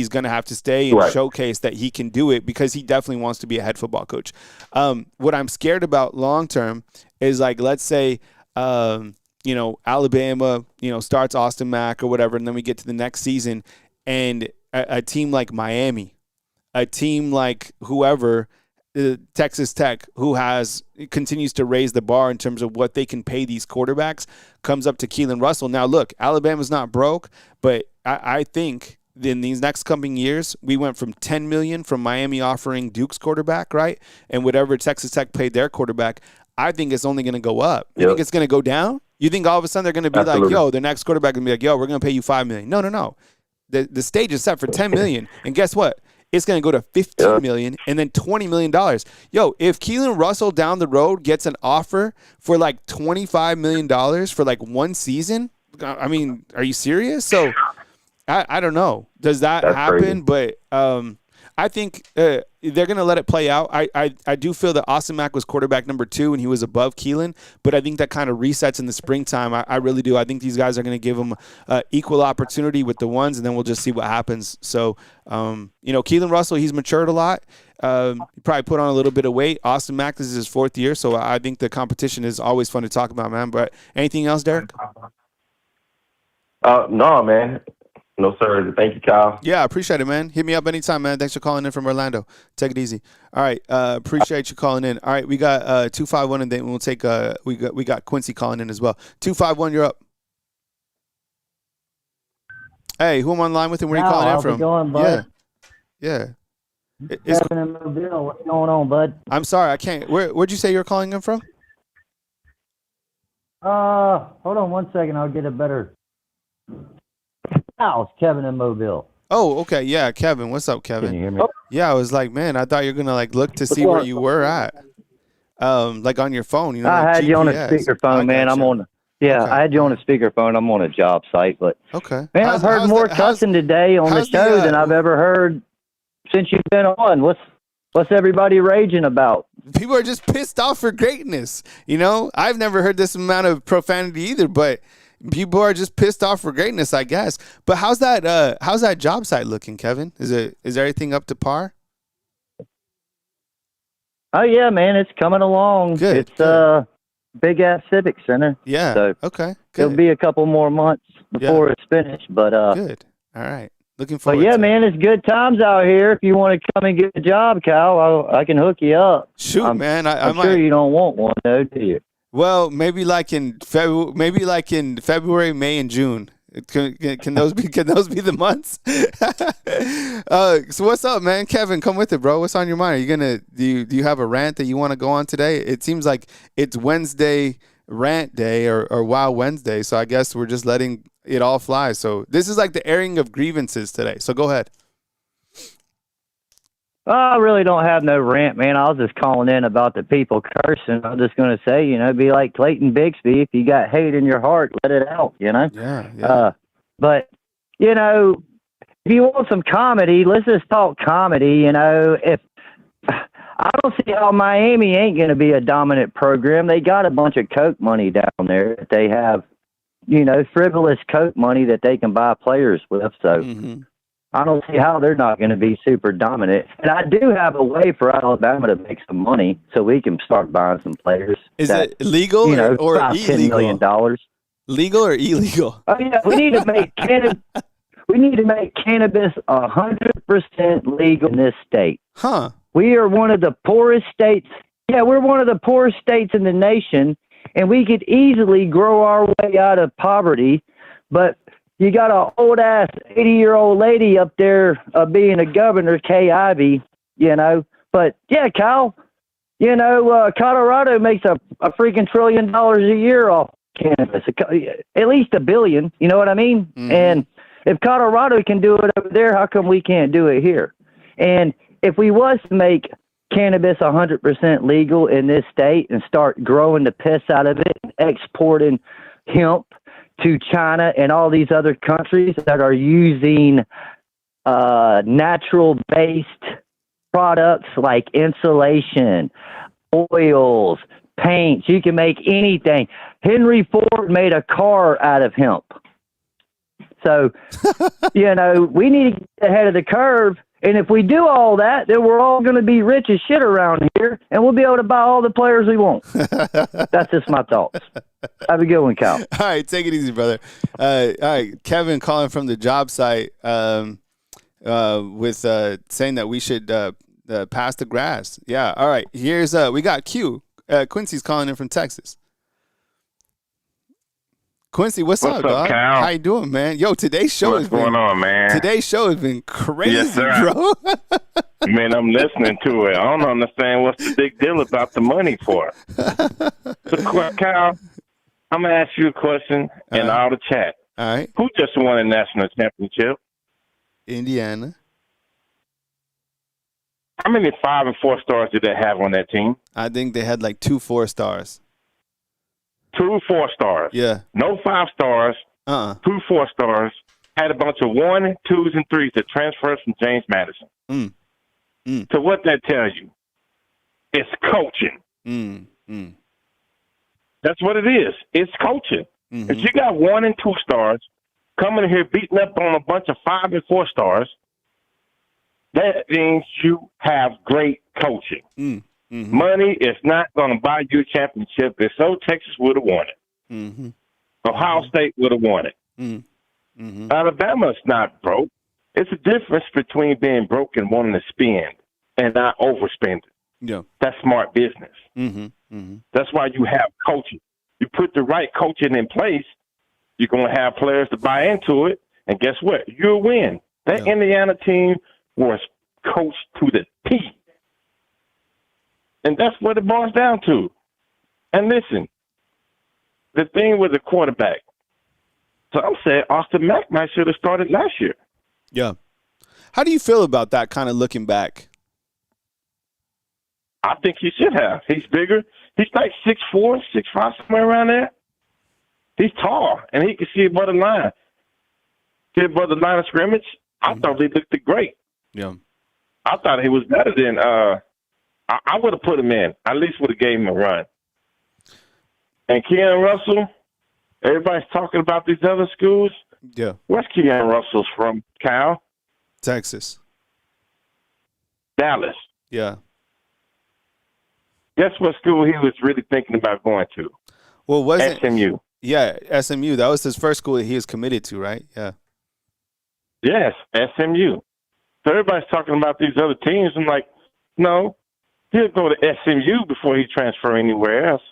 going to have to stay and showcase that he can do it because he definitely wants to be a head football coach. What I'm scared about long-term is like, let's say, Alabama, starts Austin Mack or whatever, and then we get to the next season and a team like Miami, a team like whoever, Texas Tech, who continues to raise the bar in terms of what they can pay these quarterbacks, comes up to Keelan Russell. Now, look, Alabama's not broke, but I think in these next coming years, we went from $10 million from Miami offering Duke's quarterback, right? And whatever Texas Tech paid their quarterback, I think it's only going to go up. You think it's going to go down? You think all of a sudden they're going to be like, yo, the next quarterback is going to be like, yo, we're going to pay you $5 million. No. The stage is set for $10 million. And guess what? It's going to go to $15 million and then $20 million. Yo, if Keelan Russell down the road gets an offer for like $25 million for like one season, I mean, are you serious? So I don't know. Does that happen? Crazy. But I think they're going to let it play out. I do feel that Austin Mack was quarterback number 2 and he was above Keelan, but I think that kind of resets in the springtime. I really do. I think these guys are going to give him equal opportunity with the ones, and then we'll just see what happens. So, Keelan Russell, he's matured a lot. He probably put on a little bit of weight. Austin Mack, this is his 4th year, so I think the competition is always fun to talk about, man. But anything else, Derek? No, man. No, sir. Thank you, Kyle. Yeah, I appreciate it, man. Hit me up anytime, man. Thanks for calling in from Orlando. Take it easy. All right, appreciate you calling in. All right, we got 251, and then we'll take we got Quincy calling in as well. 251, you're up. Hey, who am I on line with, and where are you calling in from? How's it going, bud? Yeah. Kevin in Mobile. What's going on, bud? I'm sorry, I can't. Where'd you say you were calling in from? Hold on 1 second. I'll get a better. It's Kevin in Mobile. Oh, okay. Yeah, Kevin. What's up, Kevin? Can you hear me? Yeah, I was like, man, I thought you were gonna like look to see where you were at, like on your phone. I like had GPS. you on a speakerphone, man. I'm on. Yeah, okay. I had you on a speakerphone. I'm on a job site, but okay. Man, I've heard more cussing today on the show than I've ever heard since you've been on. What's everybody raging about? People are just pissed off for greatness. I've never heard this amount of profanity either, but people are just pissed off for greatness, I guess. But how's that job site looking, Kevin? Is everything up to par? Oh yeah, man, it's coming along. Good. It's big ass civic center. Yeah. So okay. Good. It'll be a couple more months before it's finished, but good. All right. Looking forward. But yeah, man, it's good times out here. If you want to come and get a job, Kyle, I can hook you up. Shoot, man. I'm sure you don't want one, though, do you? Well, maybe like in February, May, and June. Can those be the months? So what's up, man? Kevin, come with it, bro. What's on your mind? Are you gonna do you have a rant that you want to go on today? It seems like it's Wednesday rant day or Wild Wednesday, so I guess we're just letting it all fly. So this is like the airing of grievances today. So go ahead. I really don't have no rant, man. I was just calling in about the people cursing. I'm just going to say, be like Clayton Bigsby. If you got hate in your heart, let it out, Yeah. But, if you want some comedy, let's just talk comedy. If I don't see how Miami ain't going to be a dominant program. They got a bunch of Coke money down there. They have, frivolous Coke money that they can buy players with. So I don't see how they're not going to be super dominant. And I do have a way for Alabama to make some money so we can start buying some players. Is it legal or $10 million. Legal or illegal? Oh yeah, we need to make cannabis. We need to make cannabis 100% legal in this state. Huh? We are one of the poorest states. Yeah, we're one of the poorest states in the nation, and we could easily grow our way out of poverty. But you got an old ass 80-year-old lady up there being a governor, Kay Ivey. But yeah, Kyle. Colorado makes a freaking $1 trillion a year off cannabis, at least $1 billion. You know what I mean? And if Colorado can do it over there, how come we can't do it here? And if we was to make cannabis 100% legal in this state and start growing the piss out of it and exporting hemp to China and all these other countries that are using natural-based products like insulation, oils, paints, you can make anything. Henry Ford made a car out of hemp. So, we need to get ahead of the curve. And if we do all that, then we're all going to be rich as shit around here, and we'll be able to buy all the players we want. That's just my thoughts. Have a good one, Cal. All right, take it easy, brother. All right, Kevin calling from the job site with saying that we should pass the grass. Yeah, all right. Here's we got Q. Quincy's calling in from Texas. Quincy, what's up, dog? Cal? How you doing, man? Yo, today's show What's going on, man? Today's show has been crazy, Yes, sir. bro. Man, I'm listening to it. I don't understand what's the big deal about the money for. So, Cal, I'm going to ask you a question in all the chat. All right. Who just won a national championship? Indiana. How many 5 and 4 stars did they have on that team? I think they had like 2 4-stars. 2 4 stars. Yeah. No 5 stars. 2 4 stars. Had a bunch of 1, 2s, and 3s that transferred from James Madison. So what that tells you? It's coaching. That's what it is. It's coaching. If you got 1 and 2 stars coming here beating up on a bunch of 5 and 4 stars, that means you have great coaching. Money is not going to buy you a championship. If so, Texas would have won it. Ohio State would have won it. Alabama's not broke. It's a difference between being broke and wanting to spend and not overspending. Yeah. That's smart business. That's why you have coaching. You put the right coaching in place, you're going to have players to buy into it, and guess what? You'll win. That Indiana team was coached to the T. And that's what it boils down to. And listen, the thing with the quarterback, so I'm saying Austin Mack might should have started last year. Yeah. How do you feel about that kind of looking back? I think he should have. He's bigger. He's like 6'4", 6'5", somewhere around there. He's tall, and he can see above the line. See above the line of scrimmage? I thought he looked great. Yeah. I thought he was better than I would have put him in. I at least would have gave him a run. And Keanu Russell, everybody's talking about these other schools. Yeah. Where's Keanu Russell's from, Kyle? Texas. Dallas. Yeah. Guess what school he was really thinking about going to? Well, wasn't SMU. Yeah, SMU. That was his first school that he was committed to, right? Yeah. Yes, SMU. So everybody's talking about these other teams. I'm like, no, he'll go to SMU before he transfer anywhere else.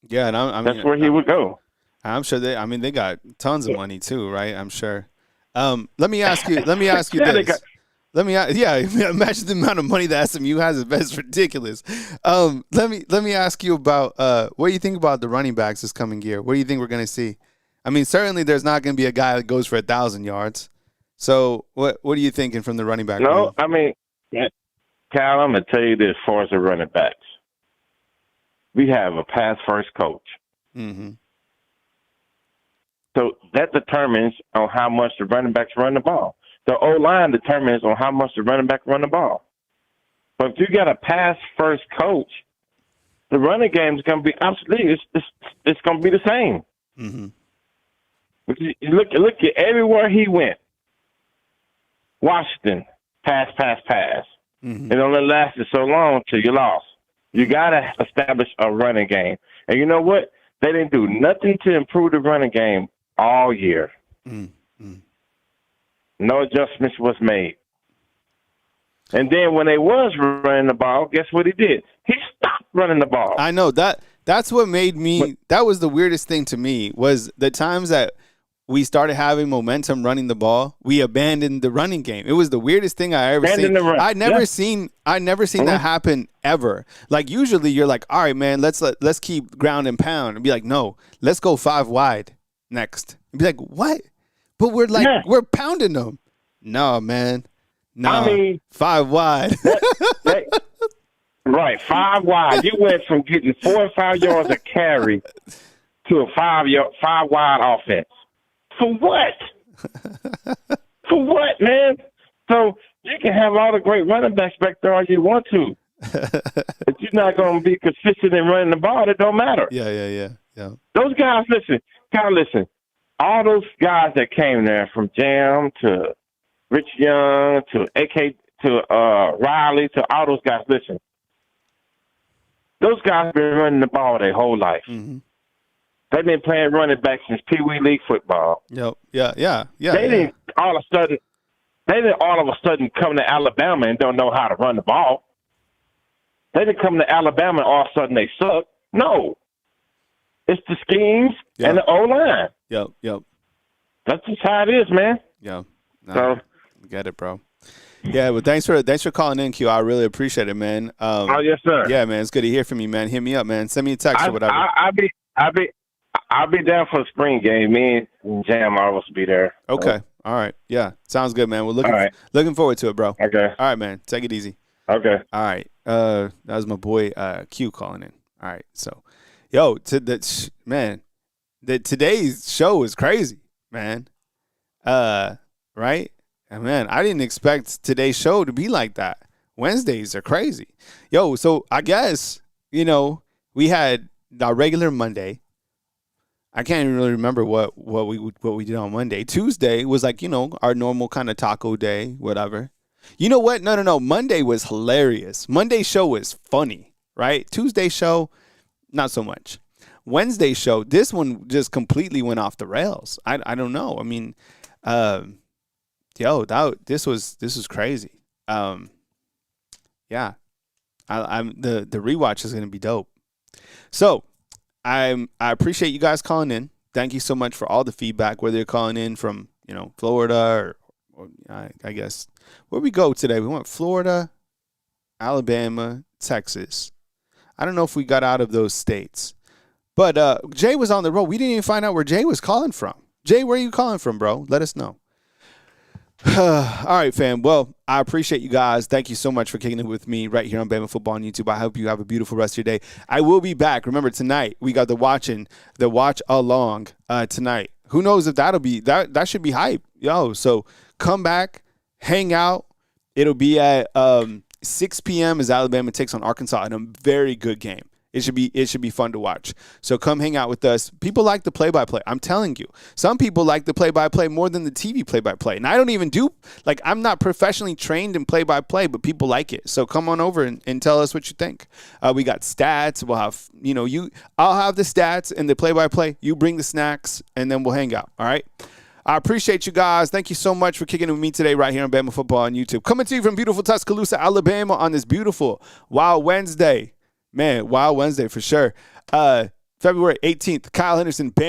Yeah, and I mean, that's where he would go. I'm sure they got tons of money too, right? I'm sure. Let me ask you this. Imagine the amount of money that SMU has. It's ridiculous. Let me ask you about what do you think about the running backs this coming year? What do you think we're going to see? I mean, certainly there's not going to be a guy that goes for 1,000 yards. So what are you thinking from the running back? No, room? I mean, Kyle, I'm going to tell you this as far as the running backs. We have a pass-first coach. Mm-hmm. So that determines on how much the running backs run the ball. The O-line determines on how much the running back run the ball. But if you got a pass-first coach, the running game is going to be obsolete. It's going to be the same. Mm-hmm. Look at everywhere he went. Washington, pass. Mm-hmm. It only lasted so long till you lost. You got to establish a running game. And you know what? They didn't do nothing to improve the running game all year. Mm-hmm. No adjustments was made. And then when they was running the ball, guess what he did? He stopped running the ball. I know that's what made me – that was the weirdest thing to me was the times that we started having momentum running the ball, we abandoned the running game. It was the weirdest thing I ever seen. I'd never seen that happen ever. Like usually you're like, all right, man, let's keep ground and pound, and be like, no, let's go 5 wide next. And be like, what? But we're pounding them. No, man. No, I mean, 5 wide. Right, 5 wide. You went from getting 4 or 5 yards of carry to a 5 wide offense. For what? For what, man? So you can have all the great running backs back there all you want to. But you're not going to be consistent in running the ball. It don't matter. Yeah. Those guys, listen. All those guys that came there from Jam to Rich Young to AK to Riley to all those guys, listen. Those guys been running the ball their whole life. Mm-hmm. They've been playing running back since Pee Wee League football. Yep. Yeah. They didn't all of a sudden come to Alabama and don't know how to run the ball. They didn't come to Alabama and all of a sudden they suck. No. It's the schemes and the O-line. Yep. That's just how it is, man. Yeah. No, So, get it, bro. Yeah, well, thanks for calling in, Q. I really appreciate it, man. yes, sir. Yeah, man, it's good to hear from you, man. Hit me up, man. Send me a text or whatever. I'll be down for the spring game. Me and Jam always be there. Okay. So. All right. Yeah. Sounds good, man. We're looking forward to it, bro. Okay. All right, man. Take it easy. Okay. All right. That was my boy Q calling in. All right. So, yo, today's show is crazy, man. Right? And man, I didn't expect today's show to be like that. Wednesdays are crazy. Yo, so I guess, we had our regular Monday. I can't even really remember what we did on Monday. Tuesday was like, our normal kind of taco day, whatever. You know what? No. Monday was hilarious. Monday show was funny, right? Tuesday show, not so much. Wednesday show, this one just completely went off the rails. I don't know. I mean, this was crazy. Yeah, the rewatch is gonna be dope. So I appreciate you guys calling in. Thank you so much for all the feedback, whether you're calling in from Florida or I guess where we go today. We went Florida, Alabama, Texas. I don't know if we got out of those states, but Jay was on the road. We didn't even find out where Jay was calling from. Jay, where are you calling from, bro? Let us know. All right, fam. Well, I appreciate you guys. Thank you so much for kicking it with me right here on Bama Football on YouTube. I hope you have a beautiful rest of your day. I will be back. Remember, tonight we got the watch along tonight. Who knows if that should be hype. Yo, so come back, hang out. It'll be at 6 p.m. as Alabama takes on Arkansas in a very good game. It should be fun to watch. So come hang out with us. People like the play-by-play. I'm telling you. Some people like the play-by-play more than the TV play-by-play. And I don't even I'm not professionally trained in play-by-play, but people like it. So come on over and tell us what you think. We got stats. We'll have, I'll have the stats and the play-by-play. You bring the snacks, and then we'll hang out. All right? I appreciate you guys. Thank you so much for kicking it with me today right here on Bama Football on YouTube. Coming to you from beautiful Tuscaloosa, Alabama on this beautiful Wild Wednesday. Man, Wild Wednesday for sure. February 18th, Kyle Henderson, Bama.